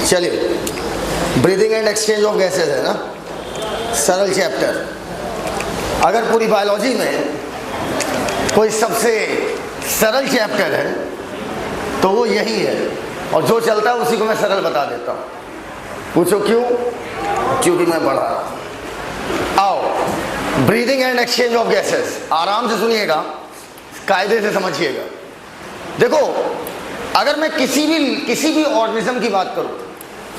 चलिए, breathing and exchange of gases है ना, सरल चैप्टर। अगर पूरी बायोलॉजी में कोई सबसे सरल चैप्टर है तो वो यही है, और जो चलता है उसी को मैं सरल बता देता हूँ। पूछो क्यों? क्योंकि मैं पढ़ा रहा हूँ। आओ, breathing and exchange of gases, आराम से सुनिएगा, कायदे से समझिएगा। देखो, अगर मैं किसी भी ऑर्गेनिज्म की बात करूं,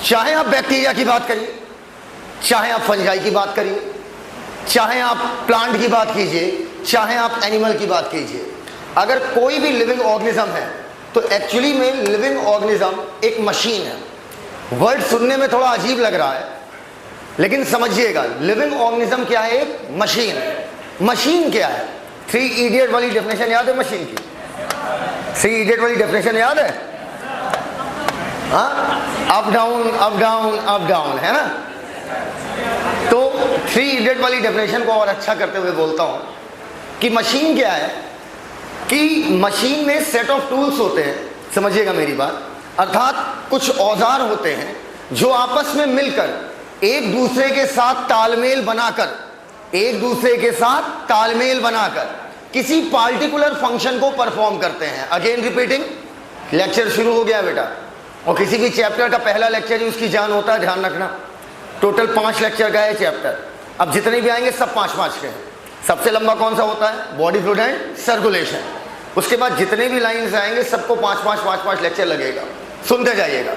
चाहे आप बैक्टीरिया की बात करिए, चाहे आप फंजाई की बात करिए, चाहे आप प्लांट की बात कीजिए, चाहे आप एनिमल की बात कीजिए, अगर कोई भी लिविंग ऑर्गेनिज्म है तो एक्चुअली में लिविंग ऑर्गेनिज्म एक मशीन है। वर्ड सुनने में थोड़ा अजीब लग रहा है, लेकिन समझिएगा, लिविंग ऑर्गेनिज्म क्या है? एक मशीन है। मशीन क्या है? 3 इडियट वाली डेफिनेशन याद है मशीन की? 3 इडियट वाली डेफिनेशन याद है? हाँ, up down up down up down, है ना? तो 3 इडियट वाली डेफिनेशन को और अच्छा करते हुए बोलता हूं कि मशीन क्या है, कि मशीन में सेट ऑफ टूल्स होते हैं, समझिएगा मेरी बात, अर्थात कुछ औजार होते हैं जो आपस में मिलकर एक दूसरे के साथ तालमेल बनाकर किसी पार्टिकुलर फंक्शन को परफॉर्म करते हैं। अगेन रिपीटिंग, लेक्चर शुरू हो गया बेटा, और किसी भी चैप्टर का पहला लेक्चर ही उसकी जान होता है, ध्यान रखना। टोटल 5 लेक्चर का है चैप्टर, अब जितने भी आएंगे सब 5-5 के हैं। सबसे लंबा कौन सा होता है? Body fluid and circulation. उसके बाद जितने भी लाइन्स आएंगे सबको 5-5 लेक्चर लगेगा, सुनते जाइएगा।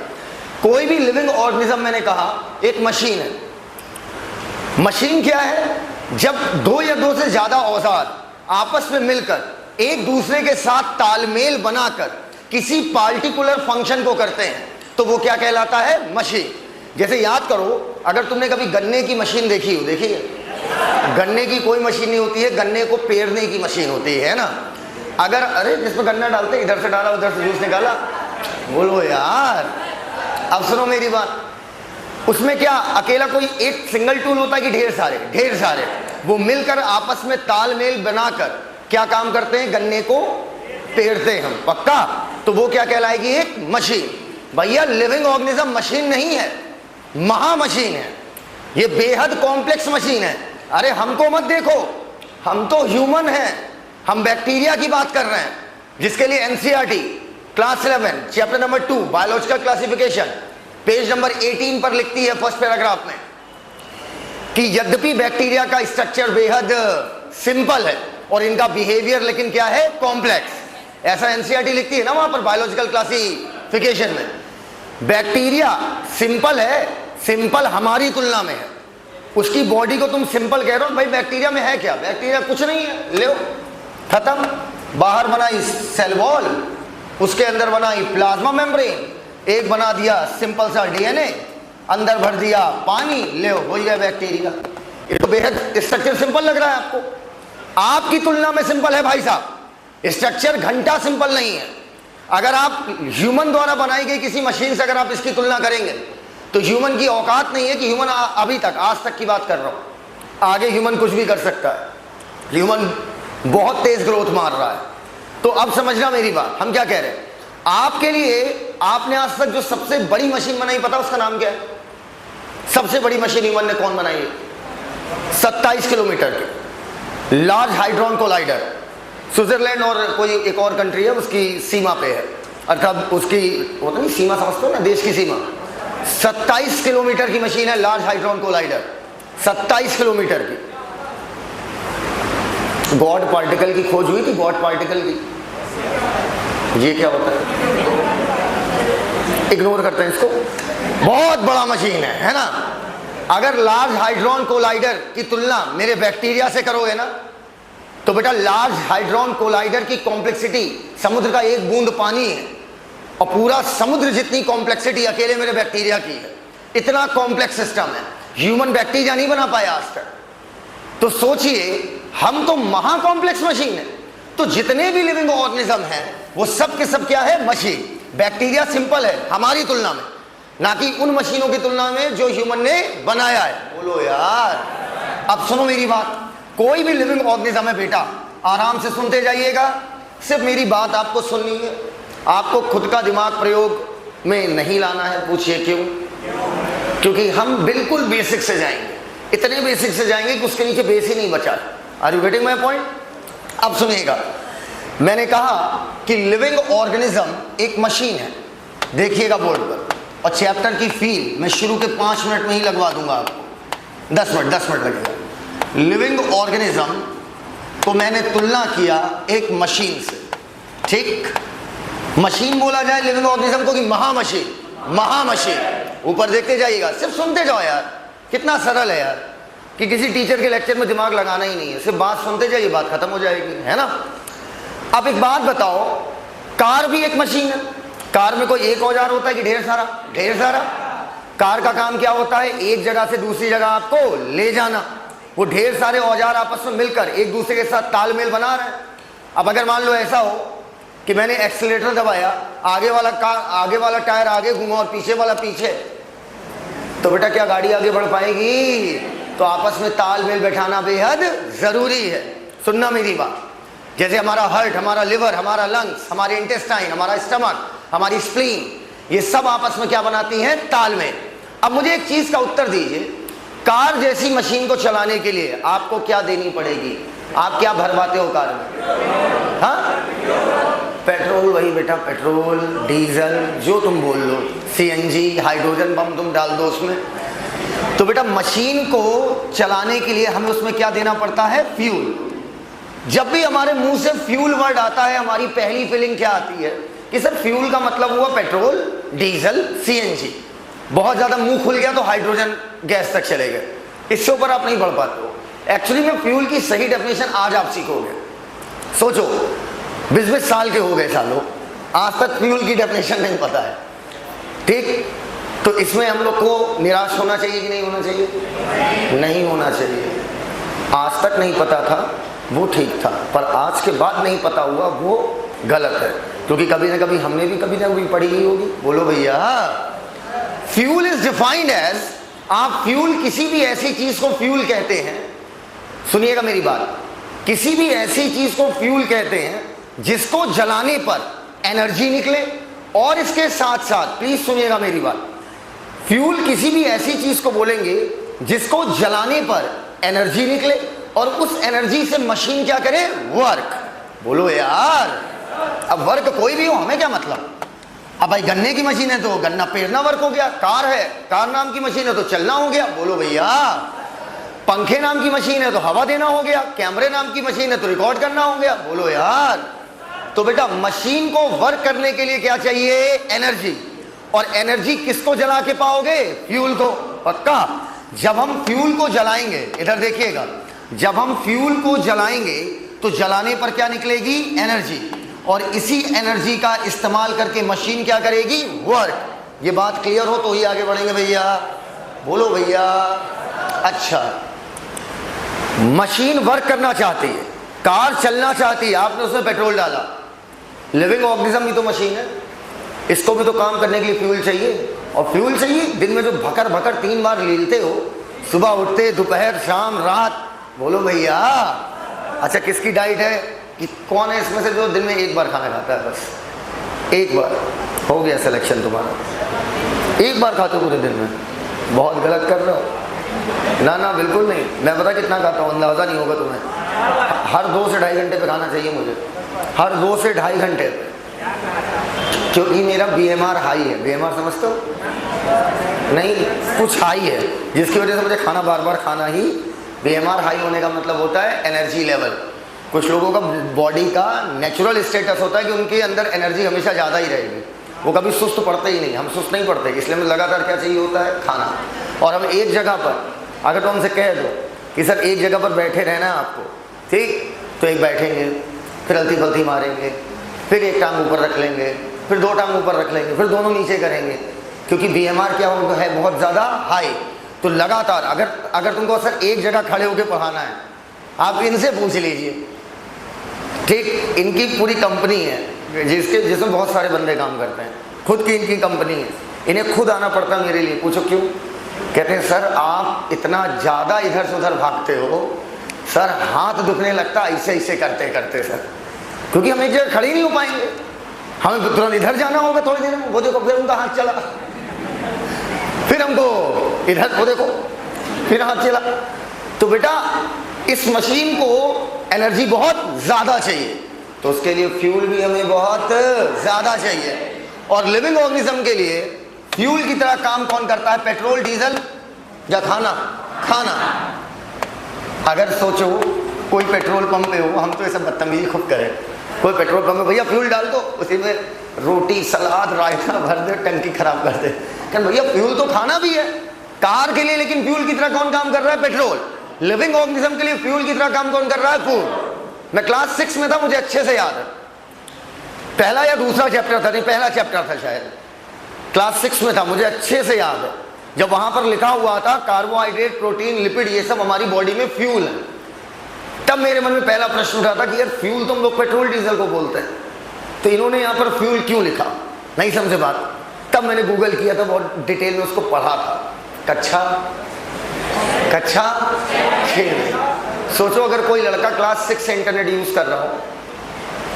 कोई भी लिविंग ऑर्गेनिज्म, मैंने कहा, एक मशीन है। मशीन क्या है? जब 2 या 2 से ज्यादा औजार आपस में मिलकर एक दूसरे के साथ तालमेल बनाकर किसी पार्टिकुलर फंक्शन को करते हैं तो वो क्या कहलाता है? मशीन। जैसे याद करो, अगर तुमने कभी गन्ने की मशीन देखी हो, देखिए, गन्ने की कोई मशीन नहीं होती है, गन्ने को पेरने की मशीन होती है ना। अगर अरे जिसमें गन्ना डालते, इधर से डाला उधर से जूस निकाला, बोलो यार। अब सुनो मेरी बात, उसमें क्या अकेला कोई एक सिंगल टूल होता है कि ढेर सारे? वो मिलकर आपस में तालमेल बनाकर क्या काम करते हैं? गन्ने को पेरते हैं हम, पक्का? तो वो क्या कहलाएगी? एक मशीन। भैया, लिविंग ऑर्गेनिज्म मशीन नहीं है, महामशीन है। ये बेहद कॉम्प्लेक्स मशीन है। अरे हमको मत देखो, हम तो ह्यूमन हैं, हम बैक्टीरिया की बात कर रहे हैं, जिसके लिए NCERT class 11 chapter number 2 biological classification page number 18 पर लिखती है फर्स्ट पैराग्राफ में कि यद्यपि बैक्टीरिया का स्ट्रक्चर बेहद सिंपल है और इनका बिहेवियर लेकिन क्या है? कॉम्प्लेक्स। ऐसा एनसीईआरटी लिखती है ना वहां पर बायोलॉजिकल क्लासिफिकेशन में। बैक्टीरिया सिंपल है, सिंपल हमारी तुलना में है। उसकी बॉडी को तुम सिंपल कह रहे हो, भाई बैक्टीरिया में है क्या? बैक्टीरिया कुछ नहीं है, ले खत्म। बाहर बनाई सेल वॉल, उसके अंदर बनाई प्लाज्मा मेम्ब्रेन, एक बना दिया सिंपल सा डीएनए, अंदर भर दिया पानी, ले हो गया बैक्टीरिया। ये तो बेहद स्ट्रक्चर सिंपल लग रहा है आपको, आपकी तुलना में सिंपल है भाई साहब। स्ट्रक्चर घंटा सिंपल नहीं है। अगर आप ह्यूमन द्वारा बनाई गई किसी मशीन से अगर आप इसकी तुलना करेंगे तो ह्यूमन की औकात नहीं है कि ह्यूमन अभी तक, आज तक की बात कर रहा हूं, आगे ह्यूमन कुछ भी कर सकता है। ह्यूमन बहुत तेज ग्रोथ मार रहा है। तो अब समझना मेरी बात, हम क्या कह रहे हैं। आपके लिए आपने आज तक जो सबसे बड़ी मशीन बनाई, पता उसका नाम क्या है? सबसे बड़ी मशीन ह्यूमन ने कौन बनाई है? 27 किलोमीटर की लार्ज हाइड्रोन कोलाइडर। स्विट्जरलैंड और कोई एक और कंट्री है, उसकी सीमा पे है, अर्थात उसकी होता नहीं सीमा, समझते हो ना, देश की सीमा। 27 किलोमीटर की मशीन है लार्ज हाइड्रोन कोलाइडर, 27 किलोमीटर की। गॉड पार्टिकल की खोज हुई थी, गॉड पार्टिकल की। ये क्या होता है? इग्नोर करते हैं इसको। बहुत बड़ा मशीन है ना। अगर लार्ज हाइड्रोन कोलाइडर की तुलना मेरे बैक्टीरिया से करोगे ना, तो बेटा लार्ज हाइड्रोन कोलाइडर की कॉम्प्लेक्सिटी समुद्र का एक बूंद पानी है, और पूरा समुद्र जितनी कॉम्प्लेक्सिटी अकेले मेरे बैक्टीरिया की है। इतना कॉम्प्लेक्स सिस्टम है, ह्यूमन बैक्टीरिया नहीं बना पाया आज तक। तो सोचिए, हम तो महा कॉम्प्लेक्स मशीन है। तो जितने भी लिविंग ऑर्गेनिज्म हैं वो सब के सब क्या है? मशीन। बैक्टीरिया सिंपल है हमारी तुलना में, ना कि उन मशीनों की तुलना में जो ह्यूमन ने बनाया है। बोलो यार। अब सुनो मेरी बात, कोई भी लिविंग ऑर्गेनिज्म है बेटा, आराम से सुनते जाइएगा, सिर्फ मेरी बात आपको सुननी है। आपको खुद का दिमाग प्रयोग में नहीं लाना है? पूछिए क्यों? क्योंकि हम बिल्कुल बेसिक से जाएंगे, इतने बेसिक से जाएंगे कि उसके नीचे बेस ही नहीं बचा। Are you getting my point? अब सुनिएगा, मैंने कहा कि लिविंग ऑर्गेनिज्म एक मशीन है, देखिएगा बोर्ड पर, और चैप्टर की फील मैं शुरू के 5 मिनट में ही लगवा दूंगा आपको, 10 मिनट लगेगा। लिविंग ऑर्गेनिज्म को मैंने तुलना किया एक मशीन से, ठीक? मशीन बोला जाए लिविंग ऑर्गेनिज्म को कि महामशीन? महामशीन। ऊपर देखते जाइएगा, सिर्फ सुनते जाओ यार, कितना सरल है यार, कि किसी टीचर के लेक्चर में दिमाग लगाना ही नहीं है, सिर्फ बात सुनते जाइए, बात खत्म हो जाएगी, है ना? अब एक बात बताओ, कार भी एक मशीन है। कार में कोई एक औजार होता है कि ढेर सारा? ढेर सारा। कार का काम क्या होता है? एक जगह से दूसरी जगह आपको ले जाना। वो ढेर सारे औजार आपस में मिलकर एक दूसरे के साथ तालमेल बना रहे हैं। अब अगर मान लो ऐसा हो कि मैंने एक्सीलरेटर दबाया, आगे वाला टायर आगे घूमा और पीछे वाला पीछे, तो बेटा क्या गाड़ी आगे बढ़ पाएगी? तो आपस में तालमेल बैठाना बेहद जरूरी है। सुनना मेरी बात, जैसे हमारा हार्ट, हमारा लिवर, हमारा लंग्स, हमारे इंटेस्टाइन, हमारा स्टमक, हमारी स्प्लीन, ये सब आपस में क्या बनाती हैं? तालमेल। अब मुझे एक चीज का उत्तर दीजिए, कार जैसी मशीन को चलाने के लिए आपको क्या देनी पड़ेगी? आप क्या भरवाते हो कार में? हाँ, पेट्रोल। वही बेटा, पेट्रोल, डीजल, जो तुम बोल लो, सीएनजी, हाइड्रोजन बम तुम डाल दो उसमें। तो बेटा मशीन को चलाने के लिए हमें उसमें क्या देना पड़ता है? फ्यूल। जब भी हमारे मुंह से फ्यूल वर्ड आता है, हमारी पहली फीलिंग क्या आती है कि सर फ्यूल का मतलब हुआ पेट्रोल, डीजल, सीएनजी। बहुत ज्यादा मुंह खुल गया तो हाइड्रोजन गैस तक चले गए, इससे ऊपर आप नहीं बढ़ पाते हो। एक्चुअली में फ्यूल की सही डेफिनेशन आज आप सीखोगे। सोचो, 20-20 साल के हो गए सालों, आज तक फ्यूल की डेफिनेशन नहीं पता है, ठीक? तो इसमें हम लोग को निराश होना चाहिए कि नहीं होना चाहिए? नहीं होना चाहिए। आज तक नहीं पता था वो ठीक था, पर आज के बाद नहीं पता हुआ वो गलत है, क्योंकि कभी ना कभी हमने भी कभी ना कभी पढ़ी ही होगी। बोलो भैया। फ्यूल इज डिफाइंड एज, आप फ्यूल किसी भी ऐसी चीज को फ्यूल कहते हैं, सुनिएगा मेरी बात, किसी भी ऐसी चीज को फ्यूल कहते हैं जिसको जलाने पर एनर्जी निकले, और इसके साथ साथ प्लीज सुनिएगा मेरी बात, फ्यूल किसी भी ऐसी चीज को बोलेंगे जिसको जलाने पर एनर्जी निकले और उस एनर्जी से मशीन क्या करे? वर्क। बोलो यार। अब वर्क कोई भी हो, हमें क्या मतलब? अब भाई गन्ने की मशीन है तो गन्ना पेरना वर्क हो गया, कार है, कार नाम की मशीन है तो चलना हो गया। बोलो भैया। पंखे नाम की मशीन है तो हवा देना हो गया, कैमरे नाम की मशीन है तो रिकॉर्ड करना हो गया। बोलो यार। तो बेटा मशीन को वर्क करने के लिए क्या चाहिए? एनर्जी। और एनर्जी किसको जला के पाओगे? फ्यूल को। पक्का? जब हम फ्यूल को जलाएंगे, इधर देखिएगा, जब हम फ्यूल को जलाएंगे तो जलाने पर क्या निकलेगी? एनर्जी। और इसी एनर्जी का इस्तेमाल करके मशीन क्या करेगी? वर्क। ये बात क्लियर हो तो ही आगे बढ़ेंगे भैया। बोलो भैया। अच्छा, मशीन वर्क करना चाहती है, कार चलना चाहती है, आपने उसमें पेट्रोल डाला। लिविंग ऑर्गेनिज्म भी तो मशीन है, इसको भी तो काम करने के लिए फ्यूल चाहिए। और फ्यूल चाहिए, दिन में जो भकर भकर 3 बार लीलते हो, सुबह उठते, दोपहर, शाम, रात। बोलो भैया। अच्छा, किसकी डाइट है कि कौन है इसमें से जो दिन में 1 बार खाना खाता है? बस 1 बार। हो गया सिलेक्शन तुम्हारा। 1 बार खाते हो पूरे दिन में? बहुत गलत कर रहे हो। ना ना, बिल्कुल नहीं। मैं पता कितना खाता हूँ, अंदाजा नहीं होगा तुम्हें। हर 2 से ढाई घंटे पे खाना चाहिए मुझे, हर 2 से ढाई घंटे पे, क्योंकि मेरा BMR हाई है। BMR समझते हो? नहीं, कुछ हाई है, जिसकी वजह से मुझे खाना बार बार खाना ही। BMR हाई होने का मतलब होता है एनर्जी लेवल। कुछ लोगों का बॉडी का नेचुरल स्टेटस होता है कि उनके अंदर एनर्जी हमेशा ज़्यादा ही रहेगी, वो कभी सुस्त पड़ते ही नहीं। हम सुस्त नहीं पड़ते, इसलिए हमें लगातार क्या चाहिए होता है? खाना। और हम एक जगह पर, अगर तो हमसे कह दो कि सर एक जगह पर बैठे रहना है आपको, ठीक, तो एक बैठेंगे, फिर हल्ती पलती मारेंगे, फिर एक टांग ऊपर रख लेंगे, फिर 2 टांग ऊपर रख लेंगे, फिर दोनों नीचे करेंगे, क्योंकि BMR क्या है? बहुत ज़्यादा हाई। तो लगातार अगर तुमको सर एक जगह खड़े होकर पढ़ाना है, आप इनसे पूछ लीजिए, ठीक, इनकी पूरी कंपनी है जिसमें बहुत सारे बंदे काम करते हैं, खुद की इनकी कंपनी है, इन्हें खुद आना पड़ता है मेरे लिए। पूछो क्यों? कहते हैं सर आप इतना ज़्यादा इधर से उधर भागते हो, सर हाथ दुखने लगता ऐसे ऐसे करते करते सर, क्योंकि हम एक जगह खड़े नहीं हो पाएंगे। हमें तुरंत इधर जाना होगा थोड़ी देर में, वो देखो फिर उनका हाथ चला, फिर हमको इधर, वो देखो फिर हाथ चला। तो बेटा इस मशीन को एनर्जी बहुत ज्यादा चाहिए, तो उसके लिए फ्यूल भी हमें बहुत ज्यादा चाहिए। और लिविंग ऑर्गेनिज्म के लिए फ्यूल की तरह काम कौन करता है? पेट्रोल, डीजल या खाना? खाना। अगर सोचो कोई पेट्रोल पंप पे हो, हम तो ये सब बदतमीजी खुद करें, कोई पेट्रोल पंप में भैया फ्यूल डाल दो, उसी में रोटी सलाद रायता भर दे, टंकी खराब कर दे। क्या भैया फ्यूल तो खाना भी है कार के लिए, लेकिन फ्यूल की तरह कौन काम कर रहा है? पेट्रोल। लिविंग ऑर्गेनिज्म के लिए फ्यूल की तरह काम कौन कर रहा है? फूड। मैं क्लास 6 में था, मुझे अच्छे से याद है, पहला या दूसरा चैप्टर था, नहीं पहला चैप्टर था शायद, क्लास 6 में था, मुझे अच्छे से याद है, जब वहां पर लिखा हुआ था कार्बोहाइड्रेट, प्रोटीन, लिपिड, ये सब हमारी बॉडी में फ्यूल है। तब मेरे मन में पहला प्रश्न उठा था कि यार फ्यूल तो हम लोग पेट्रोल डीजल को बोलते हैं, तो इन्होंने यहाँ पर फ्यूल क्यों लिखा? नहीं समझे बात। तब मैंने गूगल किया था, बहुत डिटेल में उसको पढ़ा था, कक्षा 6 में। सोचो अगर कोई लड़का क्लास 6 से इंटरनेट यूज कर रहा हो,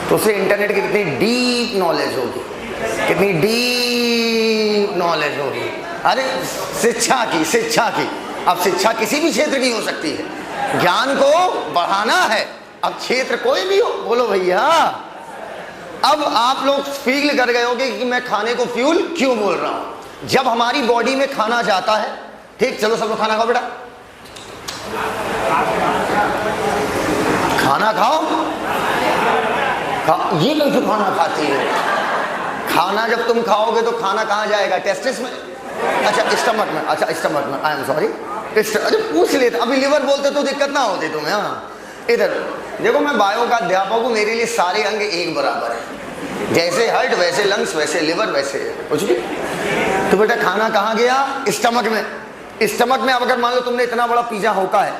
तो उसे इंटरनेट की कितनी डीप नॉलेज होगी, कितनी डीप नॉलेज होगी। अरे शिक्षा की अब शिक्षा किसी भी क्षेत्र की हो सकती है, ज्ञान को बढ़ाना है। अब क्षेत्र कोई भी हो, बोलो भैया। अब आप लोग फील कर गए होगे कि मैं खाने को फ्यूल क्यों बोल रहा हूं। जब हमारी बॉडी में खाना जाता है, ठीक, चलो सब लोग खाना खाओ बेटा, खाना खाओ। ये कैसे खाना खाती है? खाना जब तुम खाओगे तो खाना कहाँ जाएगा? टेस्टिस में? अच्छा स्टमक में। अच्छा स्टमक में, आई एम सॉरी। अरे पूछ लेते, अभी लिवर बोलते तो दिक्कत ना होती तुम्हें। हाँ इधर देखो, मैं बायो का अध्यापक हूँ, मेरे लिए सारे अंग एक बराबर है, जैसे हार्ट वैसे लंग्स वैसे लिवर वैसे कुछ भी। तो बेटा खाना कहाँ गया? स्टमक में। स्टमक में अब अगर मान लो तुमने इतना बड़ा पिज्जा होका है,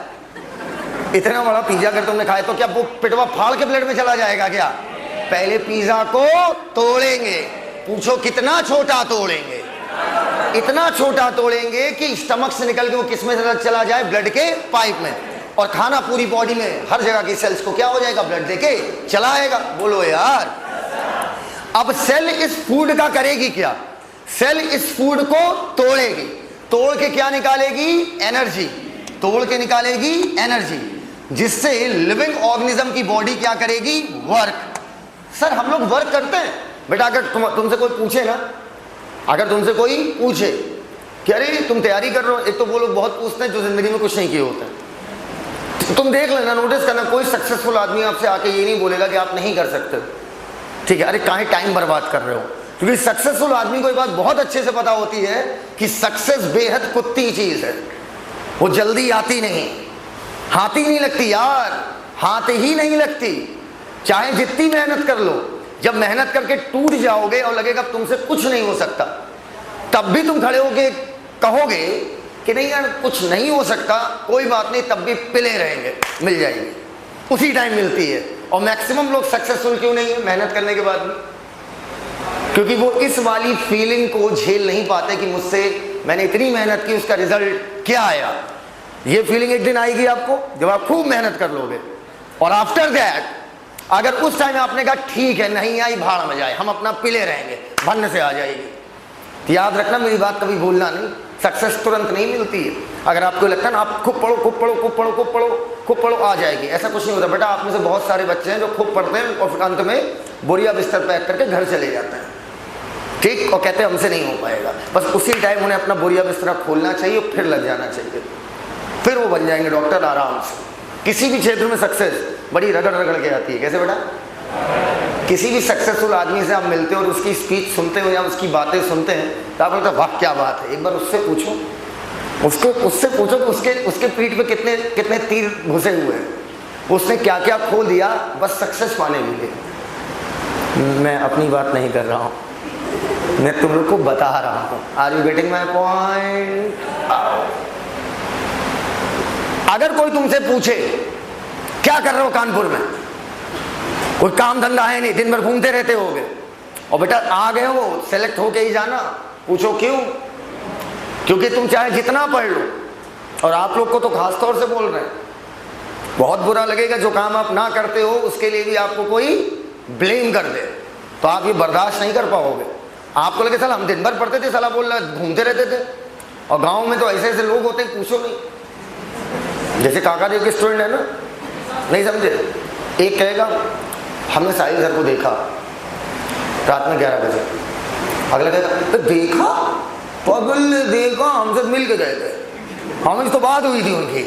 इतना बड़ा पिज्जा अगर तुमने खाया, तो क्या वो पिटवा फाड़ के प्लेट में चला जाएगा क्या? पहले पिज्जा को तोड़ेंगे, पूछो कितना छोटा तोड़ेंगे? इतना छोटा तोड़ेंगे कि स्टमक से निकल के वो किस में चला जाए? ब्लड के पाइप में। और खाना पूरी बॉडी में हर जगह की सेल्स को क्या हो जाएगा? ब्लड देके चलाएगा। बोलो यार। अब सेल इस फूड का करेगी क्या? सेल इस फूड को तोड़ेगी, तोड़ के क्या निकालेगी? एनर्जी। तोड़ के निकालेगी एनर्जी, जिससे लिविंग ऑर्गेनिज्म की बॉडी क्या करेगी? वर्क। सर हम लोग वर्क करते हैं बेटा। अगर तुमसे कोई पूछे ना, अगर तुमसे कोई पूछे कि अरे तुम तैयारी कर रहे हो, एक तो वो लोग बहुत पूछते हैं जो जिंदगी में कुछ नहीं किए होते हैं। तुम देख लेना, नोटिस करना, कोई सक्सेसफुल आदमी आपसे आके ये नहीं बोलेगा कि आप नहीं कर सकते, ठीक है? अरे काहे टाइम बर्बाद कर रहे हो? क्योंकि सक्सेसफुल आदमी को ये बात बहुत अच्छे से पता होती है कि सक्सेस बेहद कुत्ती चीज है, वो जल्दी आती नहीं, हाथ ही नहीं लगती यार, हाथ ही नहीं लगती। चाहे जितनी मेहनत कर लो, जब मेहनत करके टूट जाओगे और लगेगा तुमसे कुछ नहीं हो सकता, तब भी तुम खड़े होगे कहोगे कि नहीं यार कुछ नहीं हो सकता, कोई बात नहीं, तब भी पिले रहेंगे, मिल जाएगी, उसी टाइम मिलती है। और मैक्सिमम लोग सक्सेसफुल क्यों नहीं है मेहनत करने के बाद भी? क्योंकि वो इस वाली फीलिंग को झेल नहीं पाते कि मुझसे मैंने इतनी मेहनत की, उसका रिजल्ट क्या आया। ये फीलिंग एक दिन आएगी आपको जब आप खूब मेहनत कर लोगे, और आफ्टर दैट अगर उस टाइम आपने कहा ठीक है नहीं आई भाड़ में जाए, हम अपना पिले रहेंगे, भन्न से आ जाएगी। तो याद रखना, मेरी बात कभी भूलना नहीं, सक्सेस तुरंत नहीं मिलती है। अगर आपको लगता है ना आप खूब पढ़ो खूब पढ़ो खूब पढ़ो खूब पढ़ो खूब पढ़ो आ जाएगी, ऐसा कुछ नहीं होता बेटा। आप में से बहुत सारे बच्चे हैं जो खूब पढ़ते हैं और अंत में बोरिया बिस्तर पैक करके घर चले जाते हैं, ठीक, और कहते हैं हमसे नहीं हो पाएगा। बस उसी टाइम उन्हें अपना बोरिया बिस्तरा खोलना चाहिए, फिर लग जाना चाहिए, फिर वो बन जाएंगे डॉक्टर आराम से। किसी भी क्षेत्र में सक्सेस बड़ी रगड़ रगड़ के आती है। कैसे बेटा? किसी भी सक्सेसफुल आदमी से आप मिलते हो और उसकी स्पीच सुनते हो या उसकी बातें सुनते हैं तो आप बोलते हो वाह क्या बात है। एक बार उससे पूछो, उससे पूछो कि उसके पीठ पे कितने कितने तीर घुसे हुए हैं, उसने क्या क्या खो दिया बस सक्सेस पाने के लिए। मैं अपनी बात नहीं कर रहा हूँ, मैं तुम लोग को बता रहा हूँ। Are you getting my point? अगर कोई तुमसे पूछे क्या कर रहे हो कानपुर में, कोई काम धंधा है नहीं, दिन भर घूमते रहते होगे, और बेटा आ गए हो सेलेक्ट होके ही जाना, पूछो क्यों? क्योंकि तुम चाहे जितना पढ़ लो, और आप लोग को तो खास तौर से बोल रहे हैं, बहुत बुरा लगेगा जो काम आप ना करते हो उसके लिए भी आपको कोई ब्लेम कर दे, तो आप ये बर्दाश्त नहीं कर पाओगे। आपको लगे साला हम दिन भर पढ़ते थे, साला बोल रहा घूमते रहते थे। और गांव में तो ऐसे ऐसे लोग होते हैं, पूछो नहीं। जैसे काका जी के स्टूडेंट है ना, नहीं समझे, एक कहेगा हमने साहिल सर को देखा रात में 11 बजे, अगला कहेगा तो देखा, पगल ने देखा, हमसे मिल के गए थे, हमें तो बात हुई थी उनकी।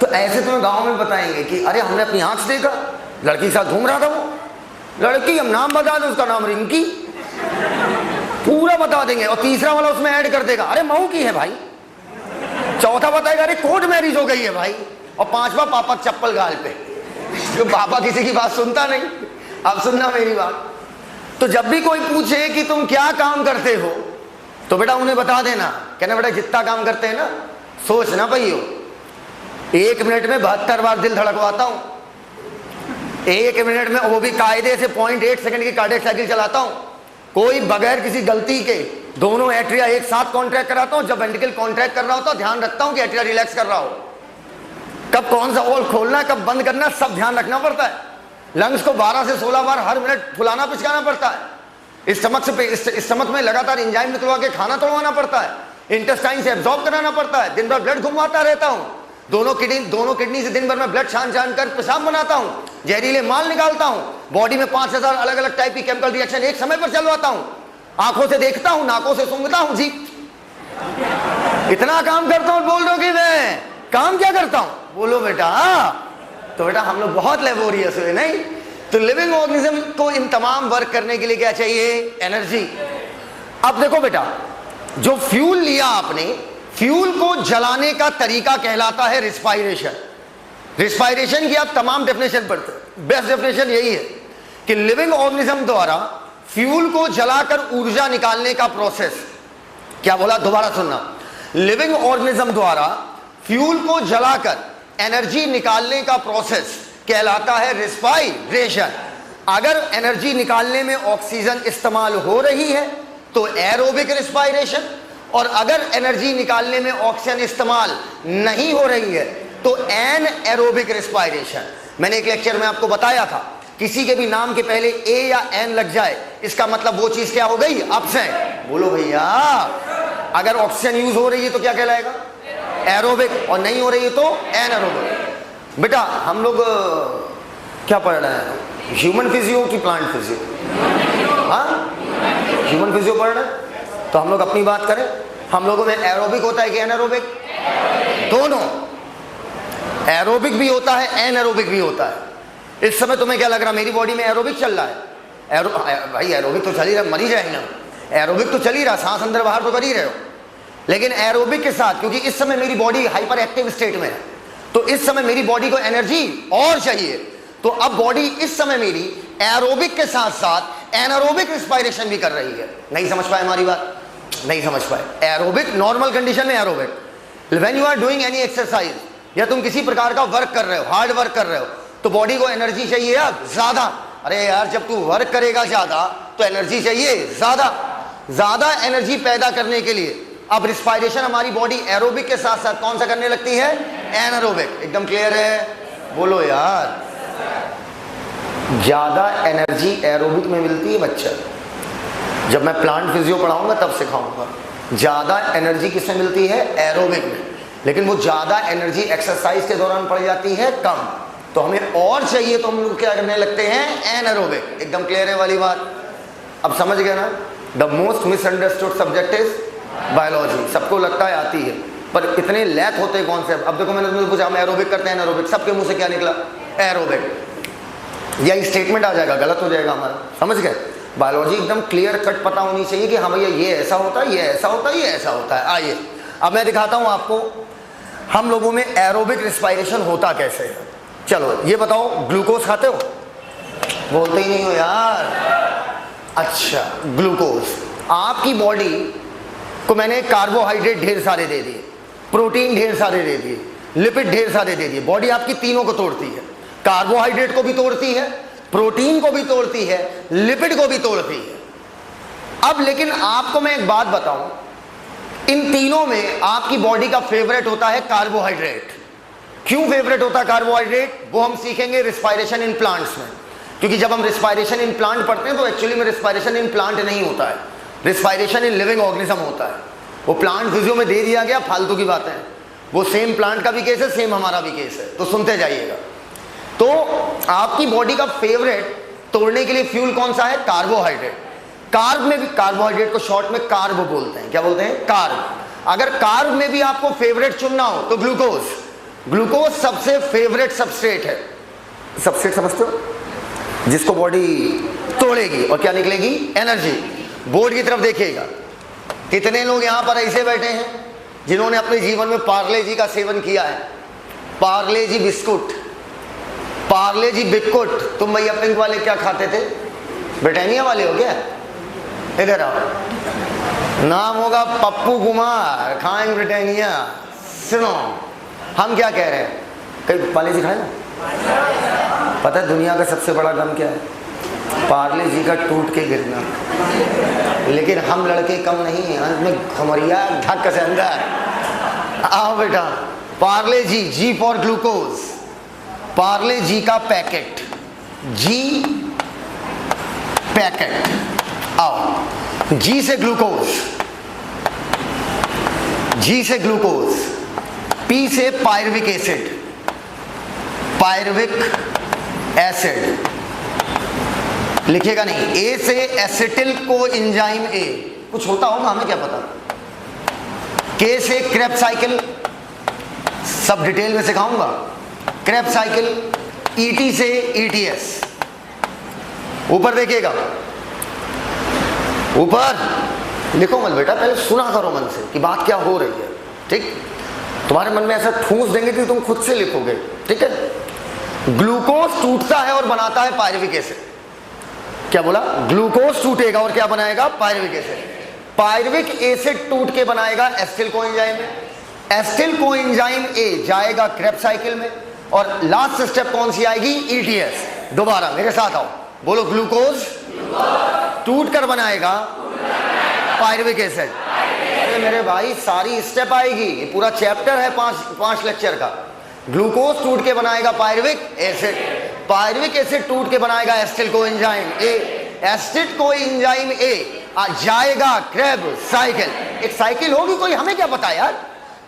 तो ऐसे तुम्हें गांव में बताएंगे कि अरे हमने अपनी आंख से देखा, लड़की के साथ घूम रहा था वो, लड़की हम नाम बता दें, उसका नाम रिंकी, पूरा बता देंगे। और तीसरा वाला उसमें ऐड कर देगा अरे मऊ की है भाई, चौथा बताएगा अरे कोर्ट मैरिज हो गई है भाई, और पांचवा पापा चप्पल गाल पे, जो पापा किसी की बात सुनता नहीं। अब सुनना मेरी बात, तो जब भी कोई पूछे कि तुम क्या काम करते हो, तो बेटा उन्हें बता देना, कहना बेटा जितना काम करते हैं ना, सोच ना पाइयो, 1 मिनट में 72 बार दिल धड़कवाता हूं, 1 मिनट में, वो भी कायदे से 0.8 सेकंड की कार्डियक साइकिल चलाता हूं, कोई बगैर किसी गलती के दोनों एट्रिया एक साथ कॉन्ट्रैक्ट कराता हूं। जब वेंट्रिकल कॉन्ट्रैक्ट कर रहा होता ध्यान रखता हूं कि एट्रिया रिलैक्स कर रहा हो, कब कौन सा वॉल खोलना, कब बंद करना, सब ध्यान रखना पड़ता है। लंग्स को 12 से 16 बार हर मिनट फुलाना पिचकाना पड़ता है। स्टमक में लगातार एंजाइम निकलवा के खाना तोड़वाना पड़ता है, इंटेस्टाइन से एब्जॉर्ब कराना पड़ता है। दिन भर ब्लड घुमाता रहता हूं, दोनों किडनी से दिन भर में ब्लड छान कर पेशाब बनाता हूं, जहरीले माल निकालता हूं, बॉडी में 5000 अलग अलग टाइप की केमिकल रिएक्शन एक समय पर चलवाता हूं, आंखों से देखता हूं, नाकों से सूंघता हूं, जी इतना काम करता हूं। बोल रहा हूं कि मैं काम क्या करता हूं, बोलो बेटा। तो बेटा हम लोग बहुत लेबोरियस हुए नहीं। तो लिविंग ऑर्गेनिज्म को इन तमाम वर्क करने के लिए क्या चाहिए, एनर्जी। अब देखो बेटा, जो फ्यूल लिया आपने, फ्यूल को जलाने का तरीका कहलाता है रिस्पायरेशन। रिस्पायरेशन की आप तमाम डेफिनेशन पढ़ते हैं, बेस्ट डेफिनेशन यही है कि लिविंग ऑर्गेनिज्म द्वारा फ्यूल को जलाकर ऊर्जा निकालने का प्रोसेस, क्या बोला दोबारा सुनना, लिविंग ऑर्गेनिज्म द्वारा फ्यूल को जलाकर एनर्जी निकालने का प्रोसेस कहलाता है रिस्पायरेशन। अगर एनर्जी निकालने में ऑक्सीजन इस्तेमाल हो रही है तो एरोबिक रिस्पायरेशन, और अगर एनर्जी निकालने में ऑक्सीजन इस्तेमाल नहीं हो रही है तो एन एरोबिक रिस्पायरेशन। मैंने एक लेक्चर में आपको बताया था, किसी के भी नाम के पहले ए या एन लग जाए, इसका मतलब वो चीज क्या हो गई, अपसेंट। बोलो भैया, अगर ऑक्सीजन यूज हो रही है तो क्या कहलाएगा, एरोबिक, और नहीं हो रही है तो एनएरोबिक। बेटा हम लोग क्या पढ़ रहे हैं, ह्यूमन फिजियो की प्लांट फिजियो, हाँ ह्यूमन फिजियो पढ़ रहे हैं। तो हम लोग अपनी बात करें, हम लोगों में एरोबिक होता है कि एनएरोबिक, दोनों, एरोबिक भी होता है एनएरोबिक भी होता है। इस समय तुम्हें क्या लग रहा, मेरी बॉडी में एरोबिक चल रहा है, भाई एरोबिक तो चल ही रहा, मर ही जाएंगे ना, एरोबिक तो चल ही रहा, सांस अंदर बाहर तो कर ही रहे हो, लेकिन एरोबिक के साथ, क्योंकि इस समय मेरी बॉडी हाइपर एक्टिव स्टेट में है, तो इस समय मेरी बॉडी को एनर्जी और चाहिए, तो अब बॉडी इस समय मेरी एरोबिक के साथ साथ एनारोबिक रिस्पायरेशन भी कर रही है। नहीं समझ पाए हमारी बात, नहीं समझ पाए। एरोबिक नॉर्मल कंडीशन में aerobic, when you are doing any exercise या तुम किसी प्रकार का वर्क कर रहे हो, हार्ड वर्क कर रहे हो, तो बॉडी को एनर्जी चाहिए अब ज्यादा। अरे यार जब तू वर्क करेगा ज्यादा तो एनर्जी चाहिए ज्यादा, ज्यादा एनर्जी पैदा करने के लिए अब रिस्पायरेशन हमारी बॉडी एरोबिक के साथ साथ कौन सा करने लगती है, एनारोबिक। एकदम क्लियर है, बोलो यार। ज्यादा एनर्जी एरोबिक में मिलती है बच्चा, जब मैं प्लांट फिजियो पढ़ाऊंगा तब सिखाऊंगा। ज्यादा एनर्जी किसमें मिलती है, एरोबिक में, लेकिन वो ज्यादा एनर्जी एक्सरसाइज के दौरान पड़ जाती है कम, तो हमें और चाहिए तो हम लोग क्या करने लगते हैं, एनारोबिक। एकदम क्लियर है वाली बात, अब समझ गए ना। The most misunderstood subject is biology. सबको लगता है आती है, पर इतने लैक होते हैं कॉन्सेप्ट। अब देखो मैंने तुमसे पूछा हम एरोबिक करते हैं एनारोबिक, सबके मुंह से क्या निकला, एरोबिक। यही स्टेटमेंट आ जाएगा, गलत हो जाएगा हमारा, समझ गए। बायोलॉजी एकदम क्लियर कट पता होनी चाहिए कि हाँ भैया ये ऐसा होता है, ये ऐसा होता है, ये ऐसा होता है। आइए अब मैं दिखाता हूँ आपको हम लोगों में एरोबिक रिस्पायरेशन होता कैसे है। चलो ये बताओ, ग्लूकोज खाते हो, बोलते ही नहीं हो यार। अच्छा ग्लूकोज, आपकी बॉडी को मैंने कार्बोहाइड्रेट ढेर सारे दे दिए, प्रोटीन ढेर सारे दे दिए, लिपिड ढेर सारे दे दिए। बॉडी आपकी तीनों को तोड़ती है, कार्बोहाइड्रेट को भी तोड़ती है, प्रोटीन को भी तोड़ती है, लिपिड को भी तोड़ती है। अब लेकिन आपको मैं एक बात बताऊं, इन तीनों में आपकी बॉडी का फेवरेट होता है कार्बोहाइड्रेट। क्यों फेवरेट होता है कार्बोहाइड्रेट, वो हम सीखेंगे रिस्पायरेशन इन प्लांट्स में। क्योंकि जब हम रिस्पायरेशन इन प्लांट पढ़ते हैं तो एक्चुअली में रिस्पायरेशन इन प्लांट नहीं होता है, रिस्पायरेशन इन लिविंग ऑर्गेनिज्म होता है। वो प्लांट फिजियो में दे दिया गया, फालतू की बातें हैं। वो सेम प्लांट का भी केस है, सेम हमारा भी केस है, तो सुनते जाइएगा। तो आपकी बॉडी का फेवरेट तोड़ने के लिए फ्यूल कौन सा है? कार्बोहाइड्रेट। कार्ब में भी, कार्बोहाइड्रेट को शॉर्ट में कार्ब बोलते हैं। क्या बोलते हैं? कार्ब। अगर कार्ब में भी आपको फेवरेट चुनना हो तो ग्लूकोज। ग्लूकोज सबसे फेवरेट सबस्ट्रेट है। सबस्ट्रेट समझते हो? जिसको बॉडी तोड़ेगी और क्या निकलेगी? एनर्जी। बोर्ड की तरफ देखिएगा, कितने लोग यहां पर ऐसे बैठे हैं जिन्होंने अपने जीवन में पार्ले जी का सेवन किया है? पार्ले जी बिस्कुट, पार्ले जी बिस्कुट। तुम भैया पिंक वाले क्या खाते थे? ब्रिटानिया वाले हो क्या? इधर आओ, नाम होगा पप्पू कुमार, खाएंगे ब्रिटानिया। सुनो हम क्या कह रहे हैं, कहीं पार्ले जी खाए ना? पता है दुनिया का सबसे बड़ा गम क्या है? पार्ले जी का टूट के गिरना। लेकिन हम लड़के कम नहीं हैं, अंत में खमरिया ढक से अंदर। आओ बेटा, पार्ले जी, जी फॉर ग्लूकोज, पार्ले जी का पैकेट, जी पैकेट। आओ, जी से ग्लूकोज, जी से ग्लूकोज, पी से पायरविक एसिड, पायरविक एसिड लिखिएगा नहीं, ए से एसिटिल को एंजाइम ए, कुछ होता होगा हमें क्या पता। के से क्रेब साइकिल, सब डिटेल में सिखाऊंगा। क्रेब साइकिल, ईटी से ईटीएस। ऊपर देखिएगा, ऊपर लिखो मत बेटा, पहले सुना करो मन से कि बात क्या हो रही है। ठीक, तुम्हारे मन में ऐसा ठूंस देंगे कि तुम खुद से लिखोगे। ठीक है। ग्लूकोज टूटता है और बनाता है पायरुविक एसिड। क्या बोला? ग्लूकोज टूटेगा और क्या बनाएगा? Pyruvic acid. पायरुविक एसिड टूट के बनाएगा एसिटिल कोएंजाइम में। एसिटिल कोएंजाइम ए जाएगा क्रेब साइकिल में और लास्ट स्टेप कौन सी आएगी? ईटीएस। दोबारा मेरे साथ आओ, बोलो ग्लूकोज टूट कर बनाएगा पायरुविक एसिड। मेरे भाई सारी स्टेप आएगी, ये पूरा चैप्टर है पांच लेक्चर का। ग्लूकोज टूट के बनाएगा पायरुविक एसिड, पायरुविक एसिड टूट के बनाएगा acetyl coenzyme A, acetyl coenzyme A जाएगा क्रेब साइकिल। एक साइकिल होगी कोई, हमें क्या पता यार।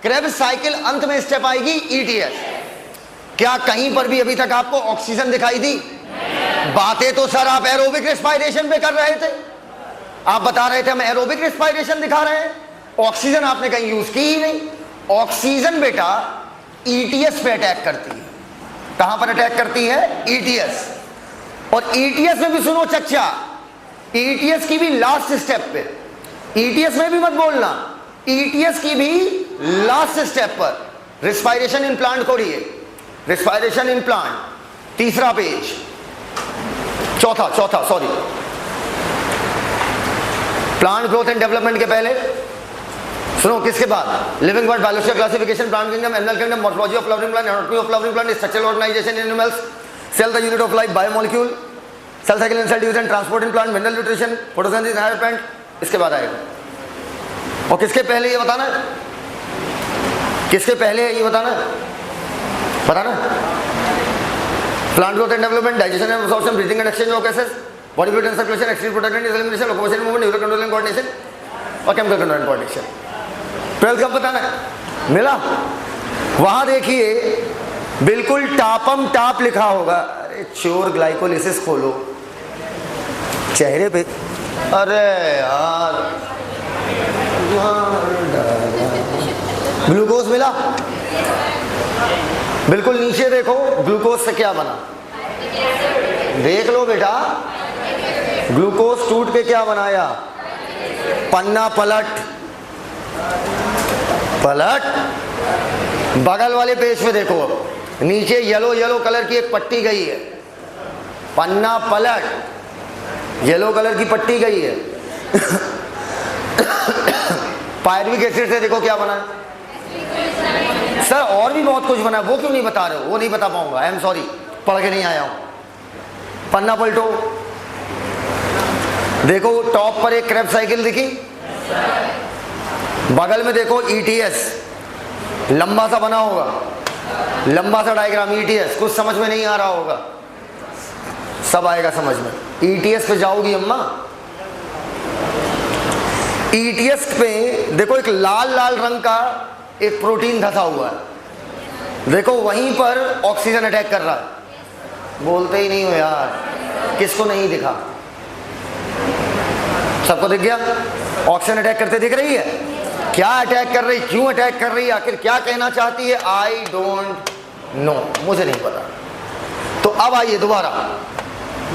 क्रेब साइकिल अंत में स्टेप आएगी ईटीएस। क्या कहीं पर भी अभी तक आपको ऑक्सीजन दिखाई दी? बातें तो सर आप एरोबिक रेस्पायरेशन पे कर रहे थे, आप बता रहे थे हम एरोबिक रेस्पायरेशन दिखा रहे हैं, ऑक्सीजन आपने कहीं यूज की ही नहीं। ऑक्सीजन बेटा ईटीएस पे अटैक करती है। कहां पर अटैक करती है? ईटीएस। और ईटीएस में भी सुनो चच्चा, ईटीएस की भी लास्ट स्टेप पे, ईटीएस में भी मत बोलना, ईटीएस की भी लास्ट स्टेप पर रिस्पायरेशन इन प्लांट खोलिए, रिस्पायरेशन इन प्लांट, तीसरा पेज, चौथा sorry, plant growth and development के पहले सुनो, किसके बाद? Living world, biological classification, plant kingdom, animal kingdom, morphology of flowering plant, anatomy of flowering plant, structural organisation in animals, cell the unit of life, biomolecule, cell cycle and cell division, transport in plant, mineral nutrition, photosynthesis in higher plant, इसके बाद आएगा। और किसके पहले ये बताना, किसके पहले ये बताना, plant growth and development, digestion and absorption, breathing and exchange of gases, body fluid and circulation, excrete protection, elimination, locomotion, movement, neuro control and coordination और chemical control and coordination. 12th कब बताना है? मिला? वहां देखिए बिल्कुल टापम टाप लिखा होगा। अरे चोर, ग्लाइकोलिसिस खोलो चेहरे पे। अरे यार ग्लूकोज मिला? बिल्कुल नीचे देखो, ग्लूकोज से क्या बना देख लो बेटा। ग्लूकोज टूट के क्या बनाया? पन्ना पलट, पलट बगल वाले पेज पे देखो, नीचे येलो कलर की एक पट्टी गई है, पन्ना पलट, येलो कलर की पट्टी गई है। पायरुविक एसिड से देखो क्या बना है सर, और भी बहुत कुछ बना है, वो क्यों नहीं बता रहे हो? वो नहीं बता पाऊंगा, आई एम सॉरी, पढ़ के नहीं आया हूं। पन्ना पलटो, देखो टॉप पर एक क्रेब साइकिल दिखी, बगल में देखो ईटीएस, लंबा सा बना होगा, लंबा सा डायग्राम ईटीएस, कुछ समझ में नहीं आ रहा होगा। सब आएगा समझ में। ईटीएस पे जाओगी अम्मा, ईटीएस पे देखो एक लाल लाल रंग का एक प्रोटीन धसा हुआ है, देखो वहीं पर ऑक्सीजन अटैक कर रहा है। बोलते ही नहीं हो यार, किसको नहीं दिखा? सबको दिख गया? ऑक्सीजन अटैक करते दिख रही है। क्या अटैक कर रही, क्यों अटैक कर रही है, आखिर क्या कहना चाहती है? आई डोंट नो, मुझे नहीं पता। तो अब आइए दोबारा,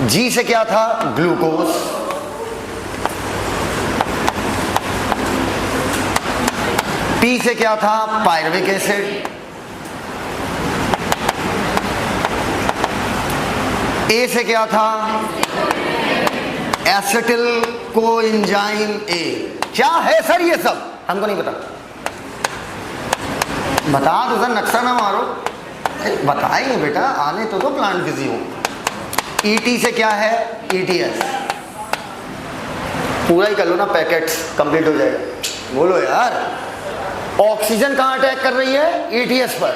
जी से क्या था? ग्लूकोज, पी से क्या था? पायरुविक एसिड, ए से क्या था? Acetyl coenzyme A. क्या है सर ये सब? हमको नहीं पता। बता दो सर, नक्शा ना मारो। बताएंगे बेटा, आने तो प्लांट फिजी हो। ईटी से क्या है? ईटीएस। पूरा ही कर लो ना, पैकेट कंप्लीट हो जाएगा। बोलो यार, ऑक्सीजन कहाँ अटैक कर रही है? ईटीएस पर।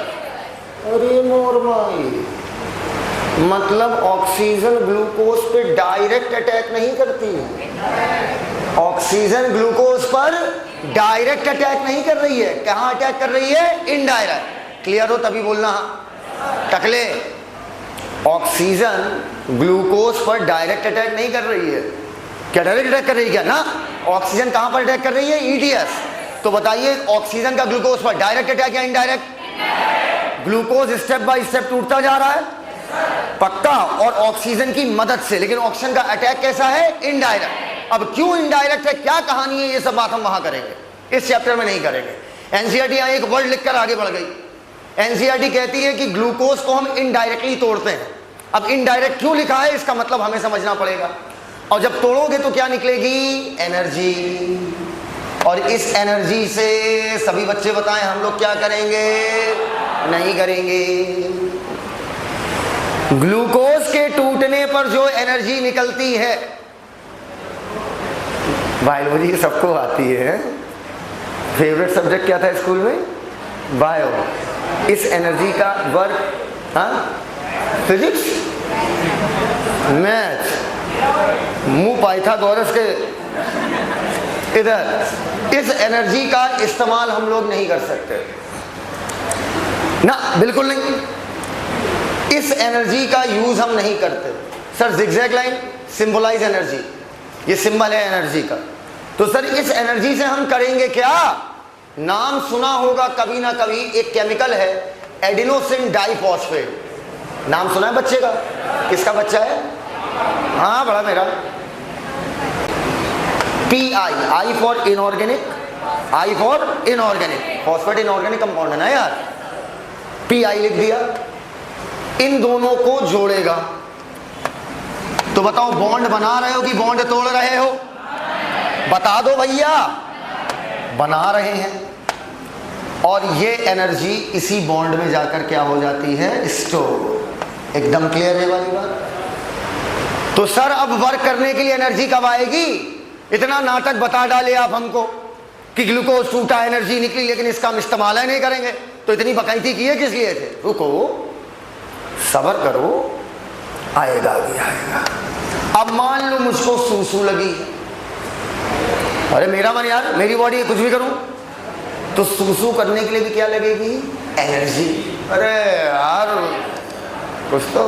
अरे मोर भाई, मतलब ऑक्सीजन ग्लूकोज पे डायरेक्ट अटैक नहीं करती, ऑक्सीजन ग्लूकोज पर डायरेक्ट अटैक नहीं कर रही है। कहाँ अटैक कर रही है? इनडायरेक्ट। क्लियर हो तभी बोलना। टकले, ऑक्सीजन ग्लूकोज पर डायरेक्ट अटैक नहीं कर रही है। क्या डायरेक्ट अटैक कर रही है? क्या ना, ऑक्सीजन कहां पर अटैक कर रही है? ईटीएस। तो बताइए, ऑक्सीजन का ग्लूकोज पर डायरेक्ट अटैक या indirect? Glucose step by step टूटता जा रहा है, पक्का, और ऑक्सीजन की मदद से। लेकिन ऑक्सीजन का अटैक कैसा है? इनडायरेक्ट। अब क्यों इनडायरेक्ट है, क्या कहानी है, ये सब बात हम वहां करेंगे, इस चैप्टर में नहीं करेंगे। एनसीईआरटी यहां एक वर्ड लिखकर आगे बढ़ गई। एनसीईआरटी कहती है कि ग्लूकोज को हम इनडायरेक्टली तोड़ते हैं। अब इनडायरेक्ट क्यों लिखा है, इसका मतलब हमें समझना पड़ेगा। और जब तोड़ोगे तो क्या निकलेगी? एनर्जी। और इस एनर्जी से सभी बच्चे बताएं, हम लोग क्या करेंगे? नहीं करेंगे। ग्लूकोज के टूटने पर जो एनर्जी निकलती है, बायोलॉजी सबको आती है। फेवरेट सब्जेक्ट क्या था स्कूल में? बायो। इस एनर्जी का वर्क, हाँ, फिजिक्स, मैथ, मुंह पाइथागोरस के इधर। इस एनर्जी का इस्तेमाल हम लोग नहीं कर सकते ना, बिल्कुल नहीं। इस एनर्जी का यूज हम नहीं करते। Sir zigzag line symbolise energy, ये सिंबल है एनर्जी का। तो सर इस एनर्जी से हम करेंगे क्या? नाम सुना होगा कभी ना कभी, एक केमिकल है एडिनोसिन डाइफॉस्फेट। नाम सुना है बच्चे का? किसका बच्चा है? हाँ बड़ा मेरा। PI, I for inorganic, I for inorganic, phosphate inorganic compound है ना यार। PI लिख दिया, इन दोनों को जोड़ेगा। तो बताओ, बॉन्ड बना रहे हो कि बॉन्ड तोड़ रहे हो? बता दो भैया। बना रहे हैं। और ये एनर्जी इसी बॉन्ड में जाकर क्या हो जाती है? स्टोर। एकदम क्लियर है वाली बात? तो सर अब वर्क करने के लिए एनर्जी कब आएगी? इतना नाटक बता डाले आप हमको कि ग्लूकोज टूटा, एनर्जी निकली, लेकिन इसका हम इस्तेमाल ही नहीं करेंगे। तो इतनी बकैती की है किस लिए थे? रुको, सब्र करो, आएगा भी आएगा। अब मान लो मुझको सूसू लगी, अरे मेरा मन यार, मेरी बॉडी है, कुछ भी करूं, तो सूसू करने के लिए भी क्या लगेगी? एनर्जी। अरे यार कुछ तो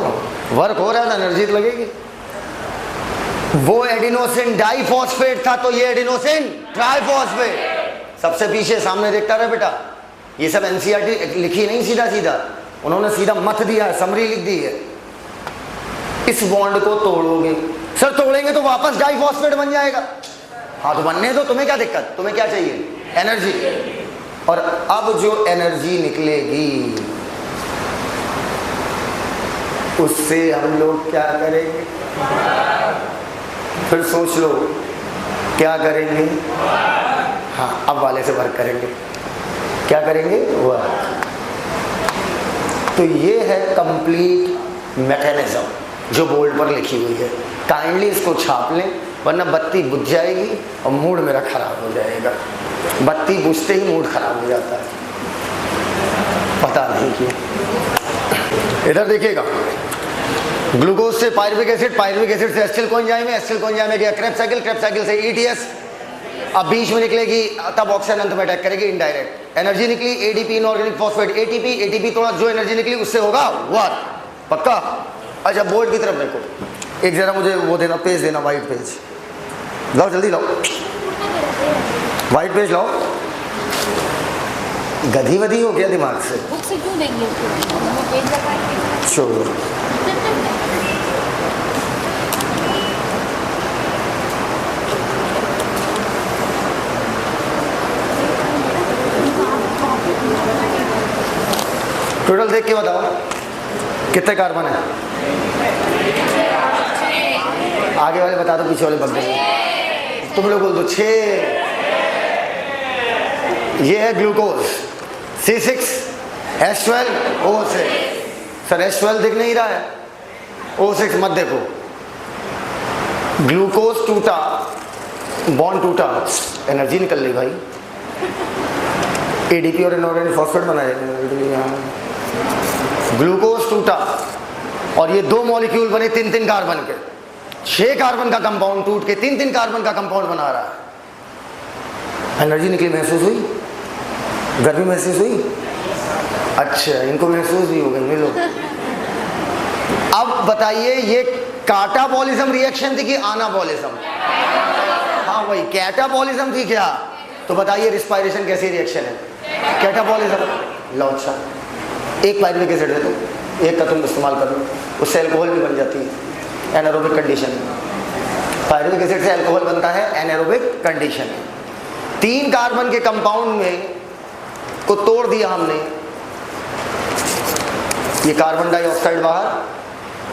वर्क हो रहा है, एनर्जी तो लगेगी। वो एडिनोसिन डाइफॉस्फेट था, तो ये एडिनोसिन ट्राइफॉस्फेट। सबसे पीछे सामने देखता रहे बेटा, ये सब एनसीईआरटी लिखी नहीं सीधा सीधा, उन्होंने सीधा मत दिया है, समरी लिख दी है। इस बॉन्ड को तोड़ोगे, सर तोड़ेंगे तो वापस डाइफॉस्फेट बन जाएगा। हाँ तो बनने दो, तुम्हें क्या दिक्कत, तुम्हें क्या चाहिए? एनर्जी। और अब जो एनर्जी निकलेगी उससे हम लोग क्या करेंगे? फिर सोच लो क्या करेंगे? हाँ अब वाले से वर्क करेंगे। क्या करेंगे? वर्क। तो ये है कंप्लीट मैकेनिज्म जो बोर्ड पर लिखी हुई है। काइंडली इसको छाप लें, वरना बत्ती बुझ जाएगी और मूड मेरा खराब हो जाएगा। बत्ती बुझते ही मूड खराब हो जाता है, पता नहीं क्यों। इधर देखिएगा, ग्लूकोज से पायरुविक एसिड से एसिटिल कोएंजाइम में, एसिटिल कोएंजाइम में गया क्रेब्स साइकिल से ईटीएस, अब बीच में निकलेगी तब ऑक्सीजन अंत में अटैक करेगी इनडायरेक्ट। एनर्जी निकली एडीपी इनऑर्गेनिक फॉस्फेट एटीपी थोड़ा जो एनर्जी निकली उससे होगा वर्क, पक्का। अच्छा बोर्ड की तरफ देखो, एक जरा मुझे वो देना, पेज देना, वाइट पेज लाओ, जल्दी लाओ, वाइट पेज लाओ। गधी वधी हो गया दिमाग से, बुक से क्यों देंगे? छोड़ो। टोटल देख के बताओ कितने कार्बन है? आगे वाले बता दो, पीछे वाले बता दो, तुम लोग बोल दो 6। ये है ग्लूकोज C6H12O6। सर H12 दिख नहीं रहा है, O6 मत देखो। ग्लूकोज टूटा, बॉन्ड टूटा, एनर्जी निकल रही भाई, एडीपी और इनऑर्गेनिक फॉस्फेट बनाए। ग्लूकोज टूटा और ये 2 मॉलिक्यूल बने 3 कार्बन के, 6 कार्बन का कंपाउंड टूट के 3 कार्बन का कंपाउंड बना रहा है। एनर्जी निकली, महसूस हुई? गर्मी महसूस हुई? अच्छा, इनको महसूस भी हो गई मिलो। अब बताइए ये काटाबॉलिज्म रिएक्शन थी कि आनाबॉलिज्म? हाँ वही कैटाबॉलिज्म थी क्या? तो बताइए रिस्पायरेशन कैसी रिएक्शन है? कैटाबॉलिज्म। लो अच्छा, एक पायरुविक एसिड है तो एक का तुम इस्तेमाल कर लो, उससे अल्कोहल भी बन जाती है एनारोबिक कंडीशन में। पायरुविक एसिड से अल्कोहल बनता है एनारोबिक कंडीशन में। 3 कार्बन के कंपाउंड में को तोड़ दिया हमने, ये कार्बन डाइऑक्साइड बाहर,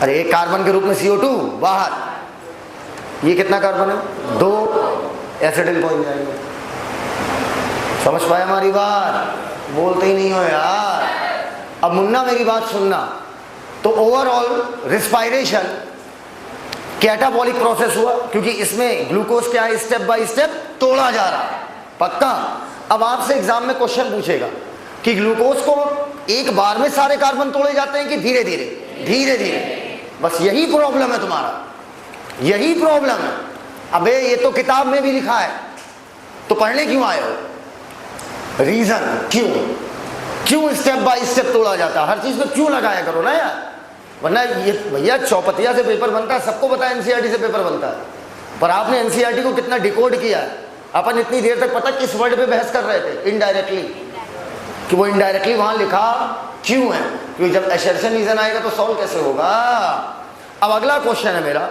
अरे एक कार्बन के रूप में CO2 बाहर। ये कितना कार्बन है? 2 एसिटिल कोएंजाइम। समझ पाए हमारी बात? बोलते ही नहीं हो यार। अब मुन्ना मेरी बात सुनना, तो ओवरऑल रिस्पायरेशन कैटाबॉलिक प्रोसेस हुआ क्योंकि इसमें ग्लूकोज क्या है, स्टेप बाय स्टेप तोड़ा जा रहा है, पक्का। अब आपसे एग्जाम में क्वेश्चन पूछेगा कि ग्लूकोज को एक बार में सारे कार्बन तोड़े जाते हैं कि धीरे धीरे? धीरे धीरे। बस यही प्रॉब्लम है तुम्हारा, यही प्रॉब्लम है। अबे ये तो किताब में भी लिखा है, तो पढ़ने क्यों आए हो? रीजन क्यों स्टेप बाय स्टेप तोड़ा जाता है? हर चीज में क्यों लगाया करो ना यार, वरना ये भैया चौपतिया से पेपर बनता है, सबको पता है एनसीईआरटी से पेपर बनता है, पर आपने एनसीईआरटी को कितना डिकोड किया है? अपन इतनी देर तक पता किस वर्ड पे बहस कर रहे थे? इनडायरेक्टली, कि वो इनडायरेक्टली वहां लिखा क्यों है, क्योंकि जब असर्शन रीजन आएगा तो सॉल्व कैसे होगा। अब अगला क्वेश्चन है मेरा,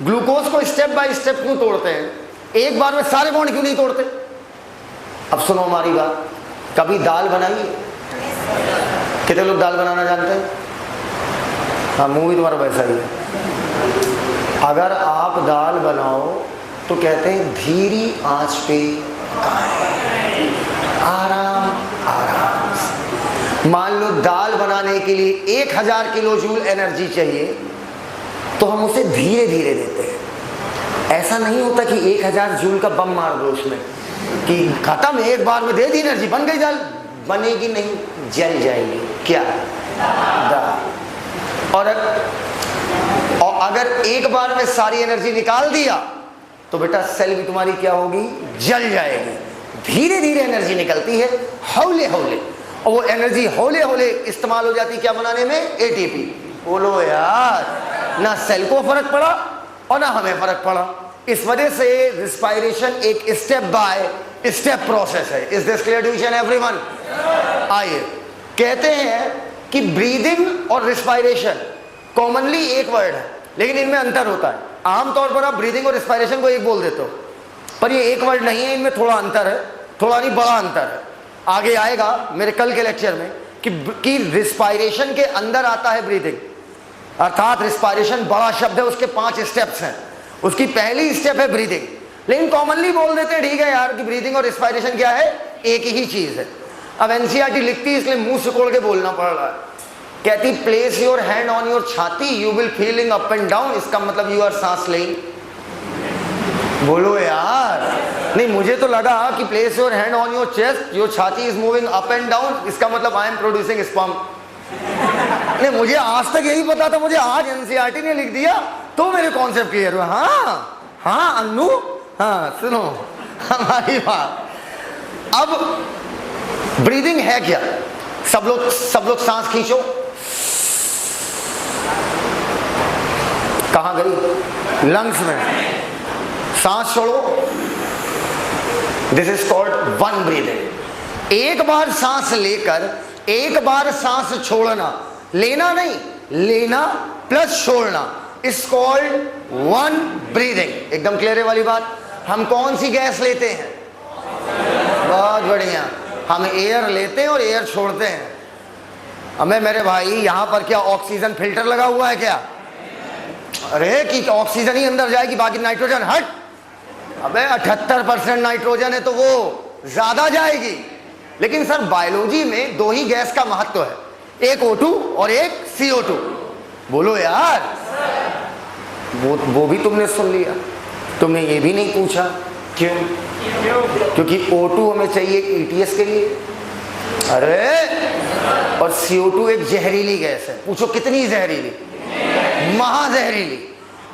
ग्लूकोज को स्टेप बाय स्टेप क्यों तोड़ते हैं, एक बार में सारे बॉन्ड क्यों नहीं तोड़ते? अब सुनो हमारी बात, कभी दाल बनाइए? कितने लोग दाल बनाना जानते हैं? हाँ, मुंह भी तुम्हारा वैसा ही है। अगर आप दाल बनाओ तो कहते हैं धीरी आंच पे पकाएं, आराम आराम से। मान लो दाल बनाने के लिए 1000 किलो जूल एनर्जी चाहिए, तो हम उसे धीरे धीरे देते हैं। ऐसा नहीं होता कि 1000 जूल का बम मार दो उसमें कि खत्म, एक बार में दे दी एनर्जी, बन गई दाल। बनेगी नहीं, जल जाएगी। क्या? दाल। और अगर एक बार में सारी एनर्जी निकाल दिया तो बेटा सेल भी तुम्हारी क्या होगी? जल जाएगी। धीरे धीरे एनर्जी निकलती है, हौले हौले, और वो एनर्जी हौले हौले इस्तेमाल हो जाती क्या बनाने में? एटीपी। बोलो यार, ना सेल को फर्क पड़ा और ना हमें फर्क पड़ा। इस वजह से रिस्पायरेशन एक स्टेप बाय स्टेप प्रोसेस है। Is this clear to each and everyone? आइए, कहते हैं कि ब्रीदिंग और रिस्पायरेशन कॉमनली एक वर्ड है, लेकिन इनमें अंतर होता है। आमतौर पर आप ब्रीदिंग और रिस्पायरेशन को एक बोल देते हो, पर ये एक वर्ड नहीं है, इनमें थोड़ा अंतर है, थोड़ा नहीं बड़ा अंतर है। आगे आएगा मेरे कल के लेक्चर में कि रिस्पायरेशन के अंदर आता है ब्रीदिंग, अर्थात रिस्पायरेशन बड़ा शब्द है, उसके 5 स्टेप्स हैं। उसकी पहली स्टेप है ब्रीदिंग, लेकिन कॉमनली बोल देते हैं ठीक है यार कि ब्रीदिंग और रिस्पायरेशन क्या है? एक ही चीज है। अब एनसीईआरटी लिखती है इसलिए मुंह सिकोड़ के बोलना पड़ रहा है। कहती place your hand on your छाती, you will feeling up and down. इसका मतलब यू आर सांस लेइंग। बोलो यार, नहीं मुझे तो लगा कि place your hand on your chest, your छाती is moving up and down, इसका मतलब आई एम प्रोड्यूसिंग स्पर्म। नहीं, मुझे आज तक यही पता था, मुझे आज एनसीईआरटी ने लिख दिया तो मेरे कॉन्सेप्ट क्लियर हुआ। हाँ हाँ अन्नू, हाँ सुनो हमारी बात। अब ब्रीदिंग है क्या? सब लोग सांस खींचो। कहां गई? लंग्स में। सांस छोड़ो। This is called one breathing. एक बार सांस लेकर एक बार सांस छोड़ना, लेना नहीं, लेना प्लस छोड़ना, इज कॉल्ड वन ब्रीदिंग। एकदम क्लियर है वाली बात। हम कौन सी गैस लेते हैं? बहुत बढ़िया, हम एयर लेते हैं और एयर छोड़ते हैं। हमें मेरे भाई यहां पर क्या ऑक्सीजन फिल्टर लगा हुआ है क्या? अरे कि ऑक्सीजन ही अंदर जाएगी, बाकी नाइट्रोजन हट। अबे 78% नाइट्रोजन है तो वो ज्यादा जाएगी। लेकिन सर बायोलॉजी में दो ही गैस का महत्व है, एक O2 और एक CO2। बोलो यार, वो भी तुमने सुन लिया। तुमने ये भी नहीं पूछा क्यों? क्योंकि O2 हमें चाहिए ETS के लिए, अरे और CO2 एक जहरीली गैस है। पूछो कितनी जहरीली? महाजहरीली।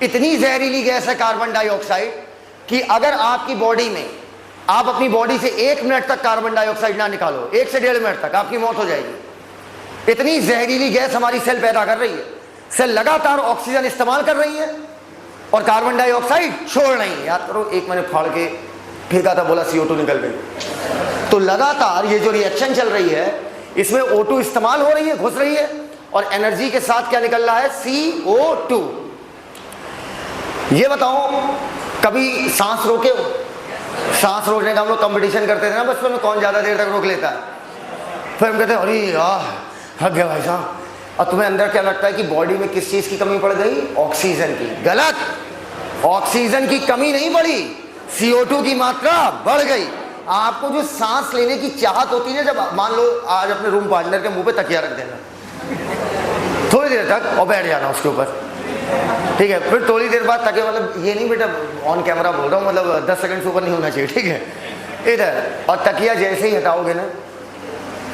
इतनी जहरीली गैस है कार्बन डाइऑक्साइड कि अगर आपकी बॉडी में, आप अपनी बॉडी से 1 मिनट तक कार्बन डाइऑक्साइड ना निकालो, 1 से 1.5 मिनट तक, आपकी मौत हो जाएगी। इतनी जहरीली गैस हमारी सेल पैदा कर रही है। सेल लगातार ऑक्सीजन इस्तेमाल कर रही है और कार्बन डाइऑक्साइड छोड़ रही है। याद करो, एक मैंने फाड़ के फेंका था, बोला CO2 निकल गई। तो लगातार ये जो रिएक्शन चल रही है, इसमें O2 इस्तेमाल हो रही है, घुस रही है, और एनर्जी के साथ क्या निकल रहा है? CO2। ये बताओ, कभी सांस रोके हो? सांस रोकने का हम लोग कंपटीशन करते थे ना बचपन में, कौन ज्यादा देर तक रोक लेता है। फिर हम कहते हैं अरे यार हक गया भाई साहब। और तुम्हें अंदर क्या लगता है कि बॉडी में किस चीज की कमी पड़ गई? ऑक्सीजन की। गलत, ऑक्सीजन की कमी नहीं पड़ी, CO2 की मात्रा बढ़ गई। आपको जो सांस लेने की चाहत होती है, जब मान लो आज अपने रूम पार्टनर के मुंह पे तकिया रख देना थोड़ी देर तक और बैठ जाना उसके ऊपर, ठीक है। फिर थोड़ी देर बाद तकिया, मतलब ये नहीं बेटा ऑन कैमरा बोल रहा हूँ, मतलब 10 सेकंड से ऊपर नहीं होना चाहिए, ठीक है। इधर, और तकिया जैसे ही हटाओगे ना,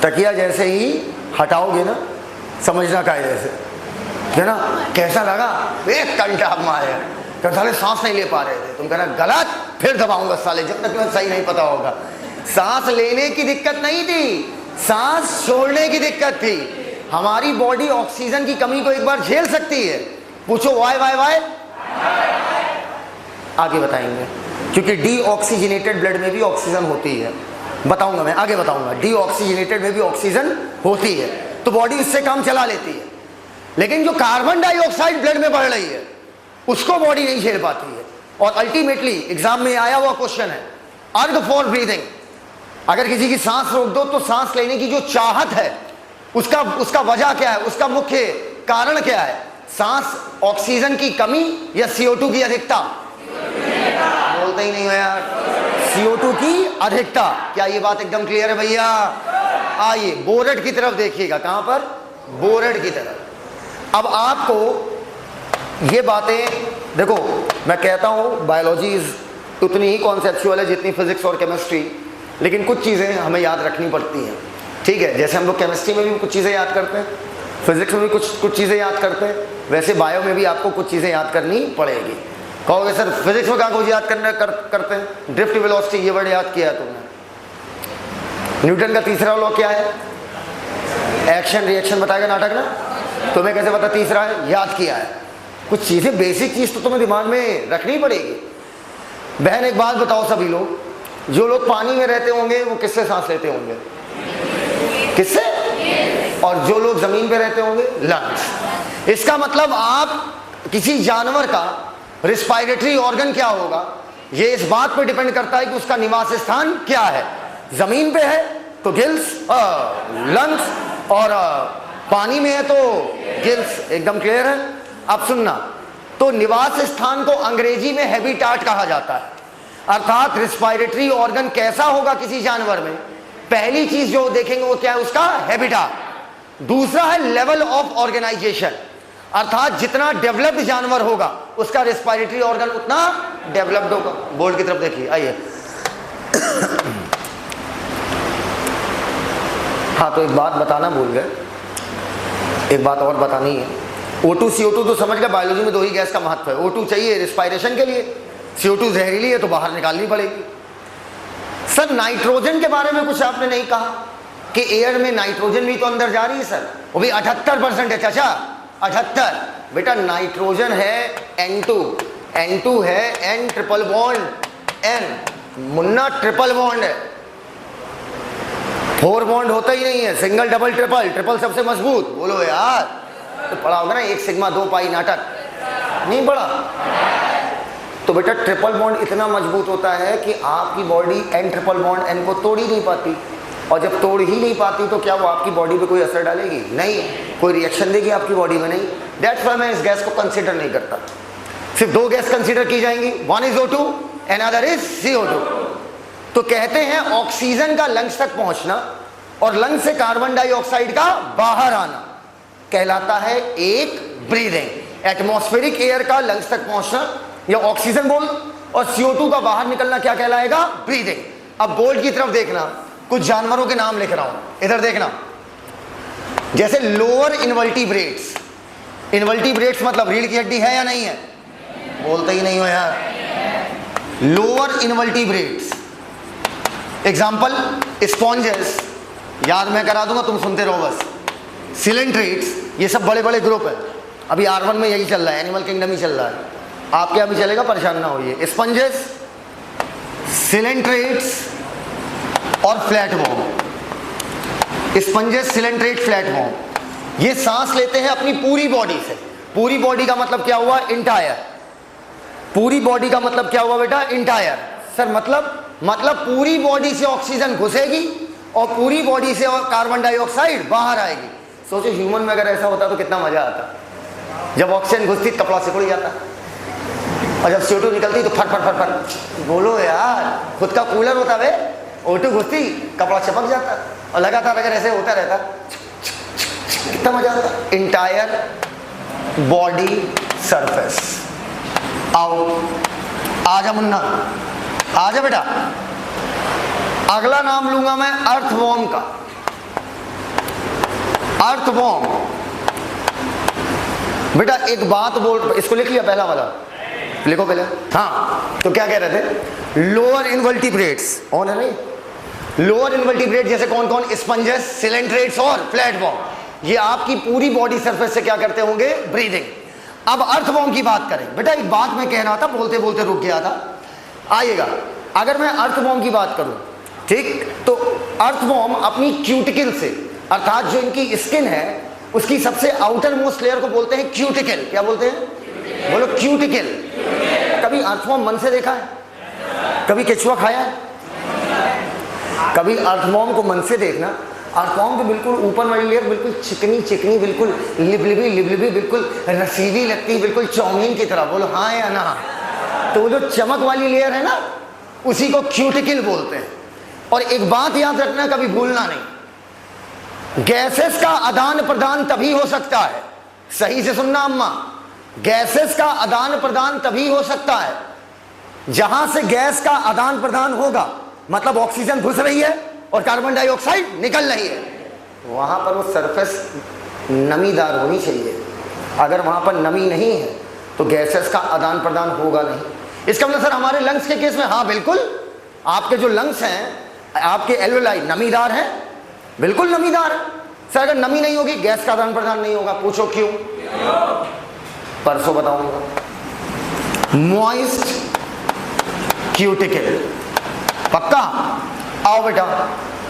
तकिया जैसे ही हटाओगे ना, समझना कायदे से, है ना, कैसा लगा? एक घंटा मारे, साले सांस नहीं ले पा रहे थे। तुम कहना गलत, फिर दबाऊंगा साले जब तक तुम्हें सही नहीं पता होगा। सांस लेने की दिक्कत नहीं थी, सांस छोड़ने की दिक्कत थी। हमारी बॉडी ऑक्सीजन की कमी को एक बार झेल सकती है। पूछो वाई वाई वाई, आगे बताएंगे, क्योंकि डीऑक्सीजनेटेड ब्लड में भी ऑक्सीजन होती है। बताऊंगा मैं, आगे बताऊंगा। डीऑक्सीजनेटेड में भी ऑक्सीजन होती है, तो बॉडी उससे काम चला लेती है। लेकिन जो कार्बन डाइऑक्साइड ब्लड में बढ़ रही है, उसको बॉडी नहीं झेल पाती है। और अल्टीमेटली एग्जाम में आया हुआ क्वेश्चन है, अर्ग फॉर ब्रीदिंग। अगर किसी की सांस रोक दो तो सांस लेने की जो चाहत है, उसका वजह क्या है? उसका मुख्य कारण क्या है? सांस ऑक्सीजन की कमी या CO2 की अधिकता? बोलते ही नहीं हो यार। CO2 की अधिकता। क्या ये बात एकदम क्लियर है भैया? आइए बोर्ड की तरफ देखिएगा। कहां पर? बोर्ड की तरफ। अब आपको ये बातें देखो, मैं कहता हूं बायोलॉजी उतनी ही कॉन्सेप्चुअल है जितनी फिजिक्स और केमिस्ट्री, लेकिन कुछ चीजें हमें याद रखनी पड़ती हैं, ठीक है। जैसे हम लोग केमिस्ट्री में भी कुछ चीजें याद करते हैं, फिजिक्स में भी कुछ चीजें याद करते हैं, वैसे बायो में भी आपको कुछ चीजें याद करनी पड़ेगी। कहोगे सर फिजिक्स में क्या कुछ याद करते हैं? ड्रिफ्ट वेलोसिटी, ये वर्ड याद किया तुमने। न्यूटन का तीसरा लॉ क्या है? एक्शन रिएक्शन बताएगा नाटक ना, तुम्हें कैसे पता तीसरा है? याद किया है। कुछ चीजें, बेसिक चीज तो तुम्हें दिमाग में रखनी पड़ेगी। बहन एक बात बताओ, सभी लोग, जो लोग पानी में रहते होंगे वो किससे सांस लेते होंगे? किससे? और जो लोग जमीन पे रहते होंगे, लंग्स। इसका मतलब आप किसी जानवर का रिस्पायरेटरी ऑर्गन क्या होगा, ये इस बात पे डिपेंड करता है कि उसका निवास स्थान क्या है। जमीन पे है तो गिल्स, लंग्स, और पानी में है तो गिल्स। एकदम क्लियर है? अब सुनना, तो निवास स्थान को अंग्रेजी में हैबिटाट कहा जाता है। अर्थात रिस्पायरेटरी ऑर्गन कैसा होगा किसी जानवर में, पहली चीज जो देखेंगे वो क्या है? उसका हैबिटाट। दूसरा है लेवल ऑफ ऑर्गेनाइजेशन, अर्थात जितना डेवलप्ड जानवर होगा उसका रेस्पिरेटरी ऑर्गन उतना डेवलप्ड होगा। बोर्ड की तरफ देखिए, आइए। हाँ, तो एक बात बताना भूल गए, एक बात और बतानी है, O2 CO2 तो समझ गए, बायोलॉजी में दो ही गैस का महत्व है। O2 चाहिए रिस्पायरेशन के लिए, CO2 जहरीली है तो बाहर निकालनी पड़ेगी। सर नाइट्रोजन के बारे में कुछ आपने नहीं कहा कि एयर में नाइट्रोजन भी तो अंदर जा रही है सर, वो भी 78% है चाचा, 78। बेटा नाइट्रोजन है N2 है N triple bond N, Munna triple bond है, 4 बॉन्ड होता ही नहीं है, सिंगल डबल ट्रिपल सबसे मजबूत। बोलो यार, तो पढ़ा होगा ना 1 सिग्मा 2 पाई नाटक, नहीं पढ़ा? तो बेटा ट्रिपल बॉन्ड इतना मजबूत होता है कि आपकी body N triple bond N को तोड़ ही नहीं पाती, और जब तोड़ ही नहीं पाती तो क्या वो आपकी बॉडी पे कोई असर डालेगी? नहीं, कोई रिएक्शन देगी आपकी बॉडी में? नहीं। दैट्स व्हाई मैं इस गैस को कंसीडर नहीं करता। सिर्फ 2 गैस कंसीडर की जाएंगी, one is O2 and other is CO2। तो कहते हैं ऑक्सीजन का लंग्स तक पहुंचना और लंग्स से कार्बन डाइऑक्साइड का बाहर आना कहलाता है एक ब्रीदिंग। एटमॉस्फेरिक एयर का लंग्स तक पहुंचना या ऑक्सीजन बोल, और CO2 का बाहर निकलना क्या कहलाएगा? ब्रीदिंग। अब बोर्ड की तरफ देखना, कुछ जानवरों के नाम लिख रहा हूं, इधर देखना। जैसे लोअर इनवर्टिब्रेट्स, इनवर्टिब्रेट्स मतलब रीढ़ की हड्डी है या नहीं है? बोलते ही नहीं हो यार। लोअर इनवर्टिब्रेट्स, एग्जाम्पल स्पॉन्जेस, याद मैं करा दूंगा, तुम सुनते रहो बस। सिलेंट्रेट्स, ये सब बड़े बड़े ग्रुप है। अभी R1 में यही चल रहा है, एनिमल किंगडम ही चल रहा है, आपके यहाँ भी चलेगा, परेशान ना होइए। स्पंजेस, सिलेंट्रेट्स और फ्लैटवॉर्म। स्पंजेस, सिलेंट्रेट, फ्लैटवॉर्म, ये सांस लेते हैं अपनी पूरी बॉडी से। पूरी बॉडी का मतलब क्या हुआ? इंटायर। पूरी बॉडी का मतलब क्या हुआ बेटा? इंटायर। सर मतलब पूरी बॉडी से ऑक्सीजन घुसेगी और पूरी बॉडी से कार्बन डाइऑक्साइड बाहर आएगी। सोचो ह्यूमन में अगर ऐसा होता तो कितना मजा आता। जब ऑक्सीजन घुसती कपड़ा सिकुड़ जाता, और जब CO2 निकलती तो फट फट फट फट। बोलो यार, खुद का कूलर होता वे, O2 घुसती कपड़ा चिपक जाता, और लगातार अगर ऐसे होता रहता कितना मजा आता। Entire body surface. आओ आजा मुन्ना, आजा बेटा। अगला नाम लूंगा मैं अर्थवॉर्म का। अर्थवॉर्म बेटा एक बात बोल, इसको लिख लिया पहला वाला, लिखो पहले। हाँ, तो क्या कह रहे थे? लोअर इनवर्टिब्रेट्स, ऑन है नहीं? लोअर इनवर्टिब्रेट जैसे कौन कौन? स्पंजेस, सिलेंट्रेट्स और फ्लैटवॉर्म, ये आपकी पूरी बॉडी सरफेस से क्या करते होंगे? ब्रीदिंग। अब अर्थवॉर्म की बात करें बेटा, एक बात मैं कह रहा था, बोलते बोलते रुक गया था, आइएगा। अगर मैं अर्थवॉर्म की बात करूं, ठीक, तो अर्थवॉर्म अपनी क्यूटिकल से, अर्थात जो इनकी स्किन है उसकी सबसे आउटर मोस्ट लेयर को बोलते हैं क्यूटिकल। क्या बोलते हैं? बोलो क्यूटिकल। कभी अर्थवॉर्म मन से देखा है? कभी केचुआ खाया है? कभी अर्थवॉर्म को मन से देखना, अर्थवॉर्म के बिल्कुल ऊपर वाली लेयर बिल्कुल चिकनी चिकनी, बिल्कुल लिबलिबी, बिल्कुल रसीली लगती, बिल्कुल चाउमीन की तरह। बोलो हाँ या ना? तो वो जो चमक वाली लेयर है ना, उसी को क्यूटिकल बोलते हैं। और एक बात याद रखना, कभी भूलना नहीं, गैसेस का आदान प्रदान तभी हो सकता है, सही से सुनना अम्मा, गैसेस का आदान प्रदान तभी हो सकता है जहां से गैस का आदान प्रदान होगा, मतलब ऑक्सीजन घुस रही है और कार्बन डाइऑक्साइड निकल रही है, वहां पर वो सरफेस नमीदार होनी चाहिए। अगर वहां पर नमी नहीं है तो गैसेस का आदान प्रदान होगा नहीं। इसका मतलब सर हमारे लंग्स के केस में, हाँ बिल्कुल, आपके जो लंग्स हैं, आपके एल्वेलाई नमीदार हैं, बिल्कुल नमीदार है। सर अगर नमी नहीं होगी गैस का आदान प्रदान नहीं होगा। पूछो क्यों? परसों बताऊंगा। मॉइस्ट क्यूटिकल, पक्का? आओ बेटा,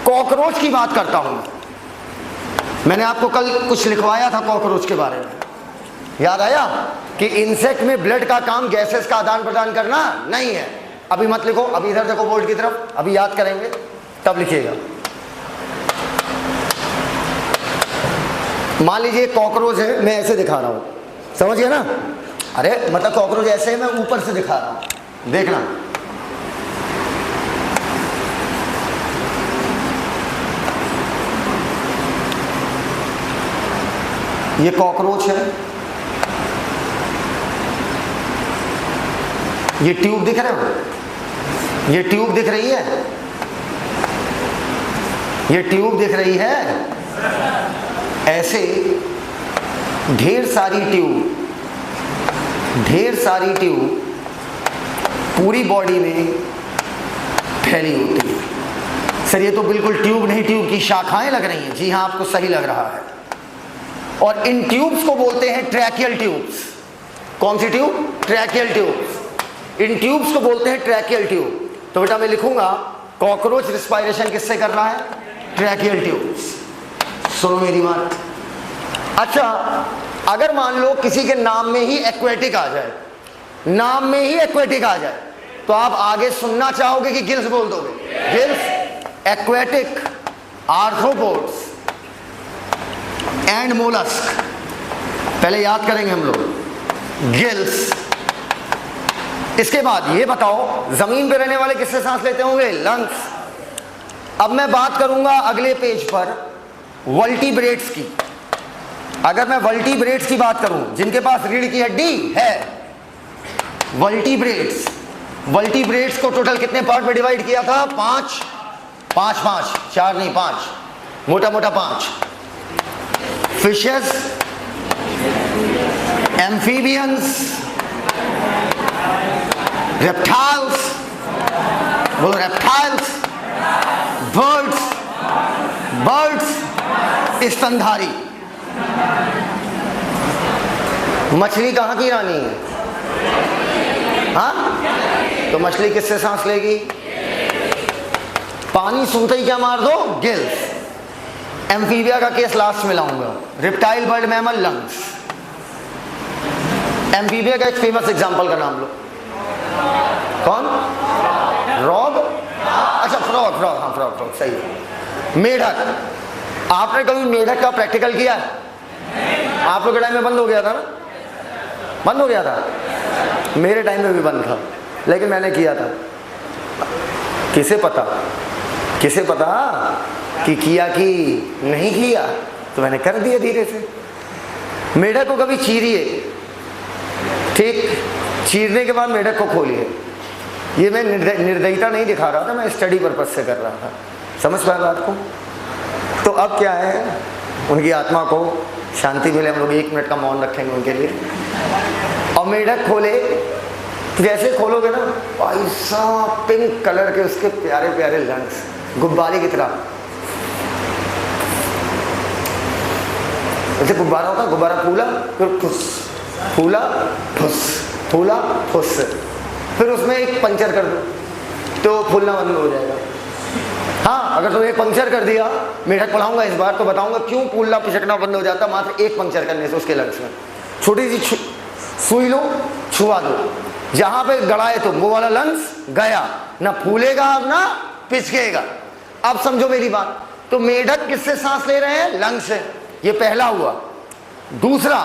कॉकरोच की बात करता हूं। मैंने आपको कल कुछ लिखवाया था कॉकरोच के बारे में, याद आया कि इंसेक्ट में ब्लड का काम गैसेस का आदान प्रदान करना नहीं है। अभी मत लिखो, अभी इधर देखो बोर्ड की तरफ, अभी याद करेंगे तब लिखिएगा। मान लीजिए कॉकरोच है, मैं ऐसे दिखा रहा हूं, समझ गया ना? अरे मतलब कॉकरोच ऐसे है, मैं ऊपर से दिखा रहा हूं, देखना। ये कॉकरोच है, ये ट्यूब दिख रहे हो? ये ट्यूब दिख रही है? ये ट्यूब दिख रही है? ऐसे ढेर सारी ट्यूब पूरी बॉडी में फैली होती है। सर ये तो बिल्कुल ट्यूब नहीं, ट्यूब की शाखाएं लग रही हैं। जी हाँ, आपको सही लग रहा है। और इन ट्यूब्स को बोलते हैं ट्रैकियल ट्यूब्स। कौन सी ट्यूब? Tracheal tubes. इन ट्यूब्स को बोलते हैं ट्रैकियल ट्यूब। तो बेटा मैं लिखूंगा कॉकरोच रिस्पायरेशन किससे कर रहा है? Tracheal tubes. सुनो मेरी बात। अच्छा, अगर मान लो किसी के नाम में ही एक्वेटिक आ जाए, नाम में ही एक्वेटिक आ जाए, तो आप आगे सुनना चाहोगे कि गिल्स बोल दोगे? Gills, aquatic, arthropods and mollusc. पहले याद करेंगे हम लोग गिल्स। इसके बाद ये बताओ जमीन पे रहने वाले किससे सांस लेते होंगे? लंग्स। अब मैं बात करूंगा अगले पेज पर वर्टिब्रेट्स की। अगर मैं वर्टिब्रेट्स की बात करूं, जिनके पास रीढ़ की हड्डी है, वर्टिब्रेट्स को टोटल कितने पार्ट में डिवाइड किया था? 5, 4 नहीं 5, मोटा मोटा 5। फिशेस, एम्फीबियंस, रेप्टाइल्स, बोलो रेप्टाइल्स, बर्ड्स, स्तनधारी। मछली कहाँ की रानी है? हाँ, तो मछली किससे सांस लेगी? पानी सूंघते ही क्या मार दो? गिल्स। एम्फीबिया का केस लास्ट में लाऊंगा। Reptile, bird, mammal, lungs. Amphibia का एक फेमस एग्जांपल का नाम लो। कौन? रॉग? अच्छा, फ्रॉग। हाँ, फ्रॉग सही है। मेढक। आपने कभी मेढक का प्रैक्टिकल किया है? आप लोग के टाइम में बंद हो गया था ना? बंद हो गया था। मेरे टाइम में भी बंद था, लेकिन मैंने किया था। किसे पता कि किया कि नहीं किया, तो मैंने कर दिया धीरे से। मेढक को कभी चीरिए, ठीक, चीरने के बाद मेढक को खोलिए। ये मैं निर्दयता नहीं दिखा रहा था, मैं स्टडी पर्पस से कर रहा था। समझ पाए बात को? तो अब क्या है, उनकी आत्मा को शांति मिले, हम लोग 1 मिनट का मौन रखेंगे उनके लिए। और मेढक खोले, जैसे खोलोगे ना भाई साहब, पिंक कलर के उसके प्यारे प्यारे लंग्स, गुब्बारे की तरह। जैसे गुब्बारा होगा, गुब्बारा फूला, फिर फुस, फूला फुस, फूला फुस, फिर उसमें एक पंचर कर दो तो फूलना बंद हो जाएगा। हाँ, अगर तुमने एक पंक्चर कर दिया, मेढक पढ़ाऊंगा इस बार तो बताऊंगा क्यों फूलना पिचकना बंद हो जाता मात्र एक पंक्चर करने से उसके लंग्स में। छोटी सी सुई लो, छुआ दो, जहां पे गड़ाए तो वो वाला लंग्स गया, ना फूलेगा अब ना पिचकेगा। अब समझो मेरी बात। तो मेढक किससे सांस ले रहे हैं? लंग्स से। ये पहला हुआ। दूसरा,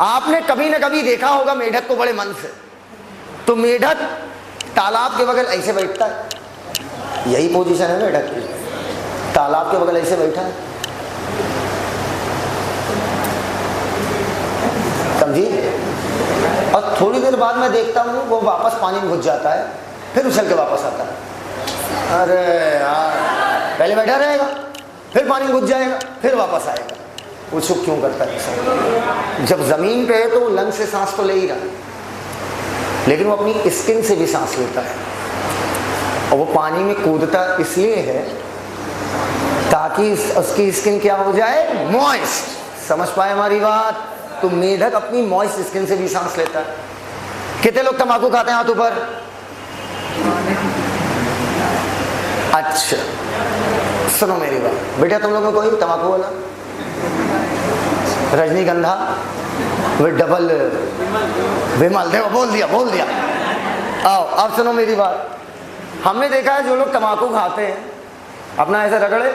आपने कभी ना कभी देखा होगा मेढक को बड़े मन से। तो मेढक तालाब के बगल ऐसे बैठता है, यही पोजीशन है मेढक की, तालाब के बगल ऐसे बैठा है, समझी? और थोड़ी देर बाद मैं देखता हूँ वो वापस पानी में घुस जाता है, फिर उछल के वापस आता है। अरे यार, पहले बैठा रहेगा, फिर पानी में घुस जाएगा, फिर वापस आएगा। वो चुप क्यों करता है ऐसा? जब जमीन पे है तो वो लंग्स से सांस तो ले ही रहा है, लेकिन वो अपनी स्किन से भी सांस लेता है। और वो पानी में कूदता इसलिए है ताकि उसकी स्किन क्या हो जाए? मॉइस्ट। समझ पाए हमारी बात? तो मेढक अपनी मॉइस्ट स्किन से भी सांस लेता है। कितने लोग तंबाकू खाते हैं? हाथ ऊपर। अच्छा, सुनो मेरी बात बेटा, तुम लोगों को कोई तंबाकू वाला? रजनीगंधा विद डबल विमल, देखो बोल दिया। आओ अब सुनो मेरी बात। हमने देखा है जो लोग तंबाकू खाते हैं, अपना ऐसा रगड़े,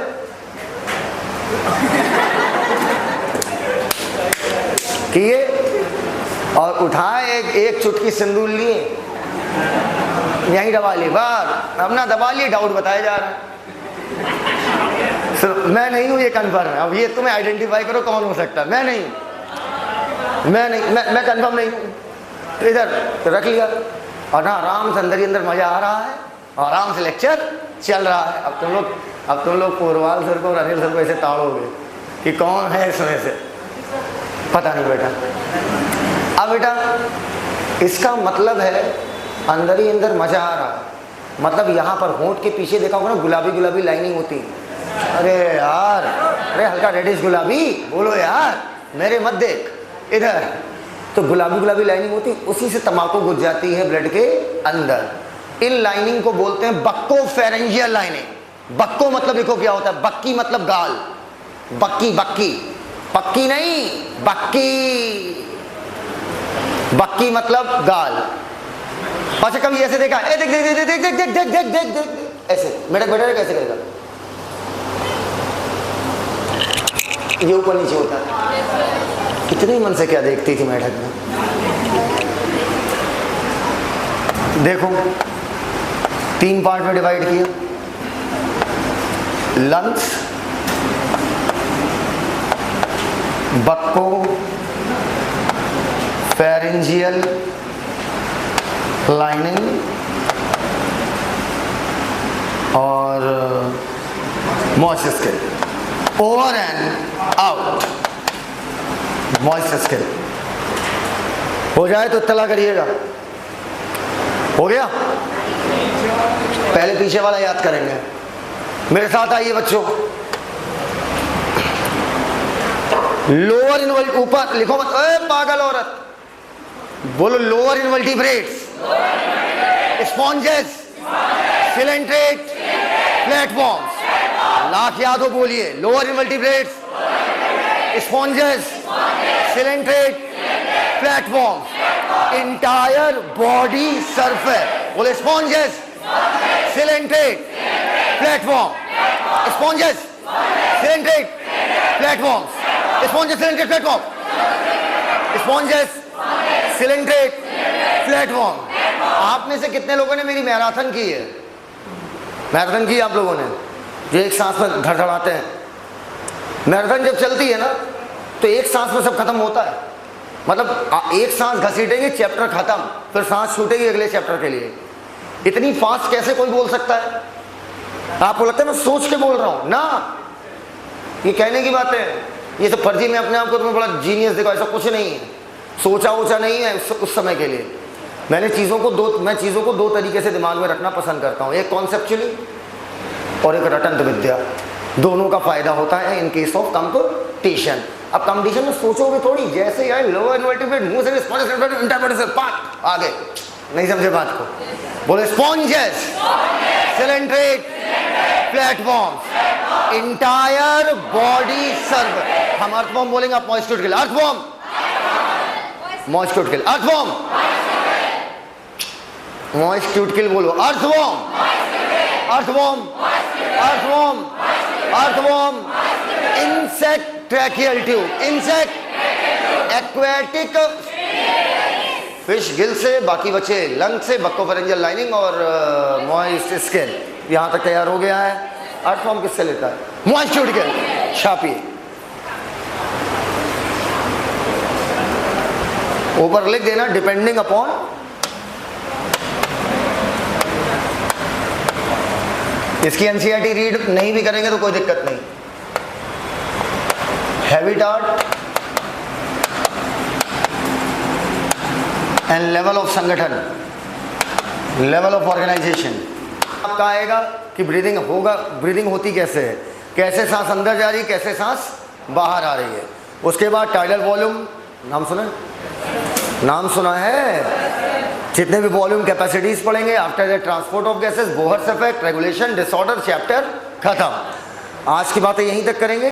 किए और उठाए, एक चुटकी सिंदूर लिए, यहीं दबा लिए, बार अपना दबा लिए, डाउट बताया जा रहा है। मैं नहीं हूं, ये कन्फर्म है। अब ये तुम्हें आइडेंटिफाई करो कौन हो सकता है। मैं कन्फर्म नहीं हूं। इधर रख लिया और ना आराम से अंदर ही अंदर मजा आ रहा है, आराम से लेक्चर चल रहा है। अब तुम लोग पोरवाल सर को और अनिल सर को ऐसे ताड़ोगे कि कौन है इसमें से। पता नहीं बेटा। अब बेटा इसका मतलब है अंदर ही अंदर मजा आ रहा है। मतलब यहाँ पर होंठ के पीछे देखा होगा ना, गुलाबी गुलाबी लाइनिंग होती है। अरे यार, अरे हल्का रेडिश गुलाबी बोलो यार, मेरे मत देख इधर। तो गुलाबी गुलाबी लाइनिंग होती, उसी से तंबाकू घुस जाती है ब्लड के अंदर। इन लाइनिंग को बोलते हैं बक्कोफेरेंजियल लाइनिंग। बक्को मतलब देखो क्या होता है, बक्की मतलब गाल, बक्की बक्की, पक्की नहीं बक्की, बक्की मतलब गाल। अच्छा कभी ऐसे देखा, ए देख देख देख देख देख देख देख देख देख देख, ऐसे मेरा बेटा कैसे करेगा, ये ऊपर नीचे होता है। इतने मन से क्या देखती थी बैठक में। देखो 3 पार्ट में डिवाइड किया, लंग्स, बक्को फेरेंजियल लाइनिंग और moist skin, over and out moist skin. हो जाए तो इत्तला करिएगा। हो गया? पहले पीछे वाला याद करेंगे, मेरे साथ आइए बच्चों। लोअर इनवल्ट, ऊपर लिखो मत, ए पागल औरत, बोलो lower invertebrates, sponges, coelenterate, platforms. लाख याद हो बोलिए, lower invertebrates, sponges, coelenterate, platforms, entire body surface. बोले sponges, coelenterate, platform, sponges, coelenterate, platforms, sponges, coelenterate, platform, sponges, coelenterate, platform. आप में से कितने लोगों ने मेरी मैराथन की है? मैराथन की आप लोगों ने, जो एक सांस में धड़धड़ाते हैं। मैराथन जब चलती है ना तो एक सांस में सब खत्म होता है। मतलब एक सांस घसीटेंगे, चैप्टर खत्म, फिर सांस छूटेगी अगले चैप्टर के लिए। इतनी फास्ट कैसे कोई बोल सकता है? आपको लगता है मैं सोच के बोल रहा हूं ना? ये कहने की बात है, ये सब फर्जी में अपने आप को तुम्हें बड़ा जीनियस देखो, ऐसा कुछ नहीं है। सोचा वोचा नहीं है उस समय के लिए। मैं चीज़ों को दो तरीके से दिमाग में रखना पसंद करता हूँ, एक कॉन्सेप्चुअली और एक रटंत विद्या। दोनों का फायदा होता है इन केस ऑफ कंपटीशन। अब कंपटीशन में सोचोगे थोड़ी, जैसे यार लोअर इनवर्टिब्रेट मुंह से इंटरवर्टिब्रेट पार्ट आगे नहीं समझे बात को। बोले sponges, coelenterate, platforms, entire body serve. हम अर्थवॉर्म बोलेंगे, आप मॉइस्ट टूट के लिए अर्थवॉर्म, मॉइस्ट टूट के लिए अर्थवॉर्म, मॉइस्ट टूट के लिए बोलो earthworm, earthworm, earthworm, earthworm, insect tracheal tube, insect aquatic fish Gill से, बाकी बचे लंग से, बक्कोफेरेंजियल लाइनिंग और मॉइस्ट स्किन। यहां तक तैयार हो गया है। अर्थवॉर्म किससे लेता है? मॉइस्ट टूट के। छापिए, ऊपर लिख देना डिपेंडिंग अपॉन इसकी एनसीईआरटी रीड नहीं भी करेंगे तो कोई दिक्कत नहीं। हैबिटाट एंड लेवल ऑफ संगठन, लेवल ऑफ ऑर्गेनाइजेशन। आपका आएगा कि ब्रीदिंग होगा, ब्रीदिंग होती कैसे है, कैसे सांस अंदर जा रही है, कैसे सांस बाहर आ रही है। उसके बाद टाइडल वॉल्यूम, नाम सुना, नाम सुना है? जितने भी वॉल्यूम कैपेसिटीज पढ़ेंगे। After that transport of gases, Bohr's effect, regulation, disorder, chapter खत्म। आज की बातें यहीं तक करेंगे।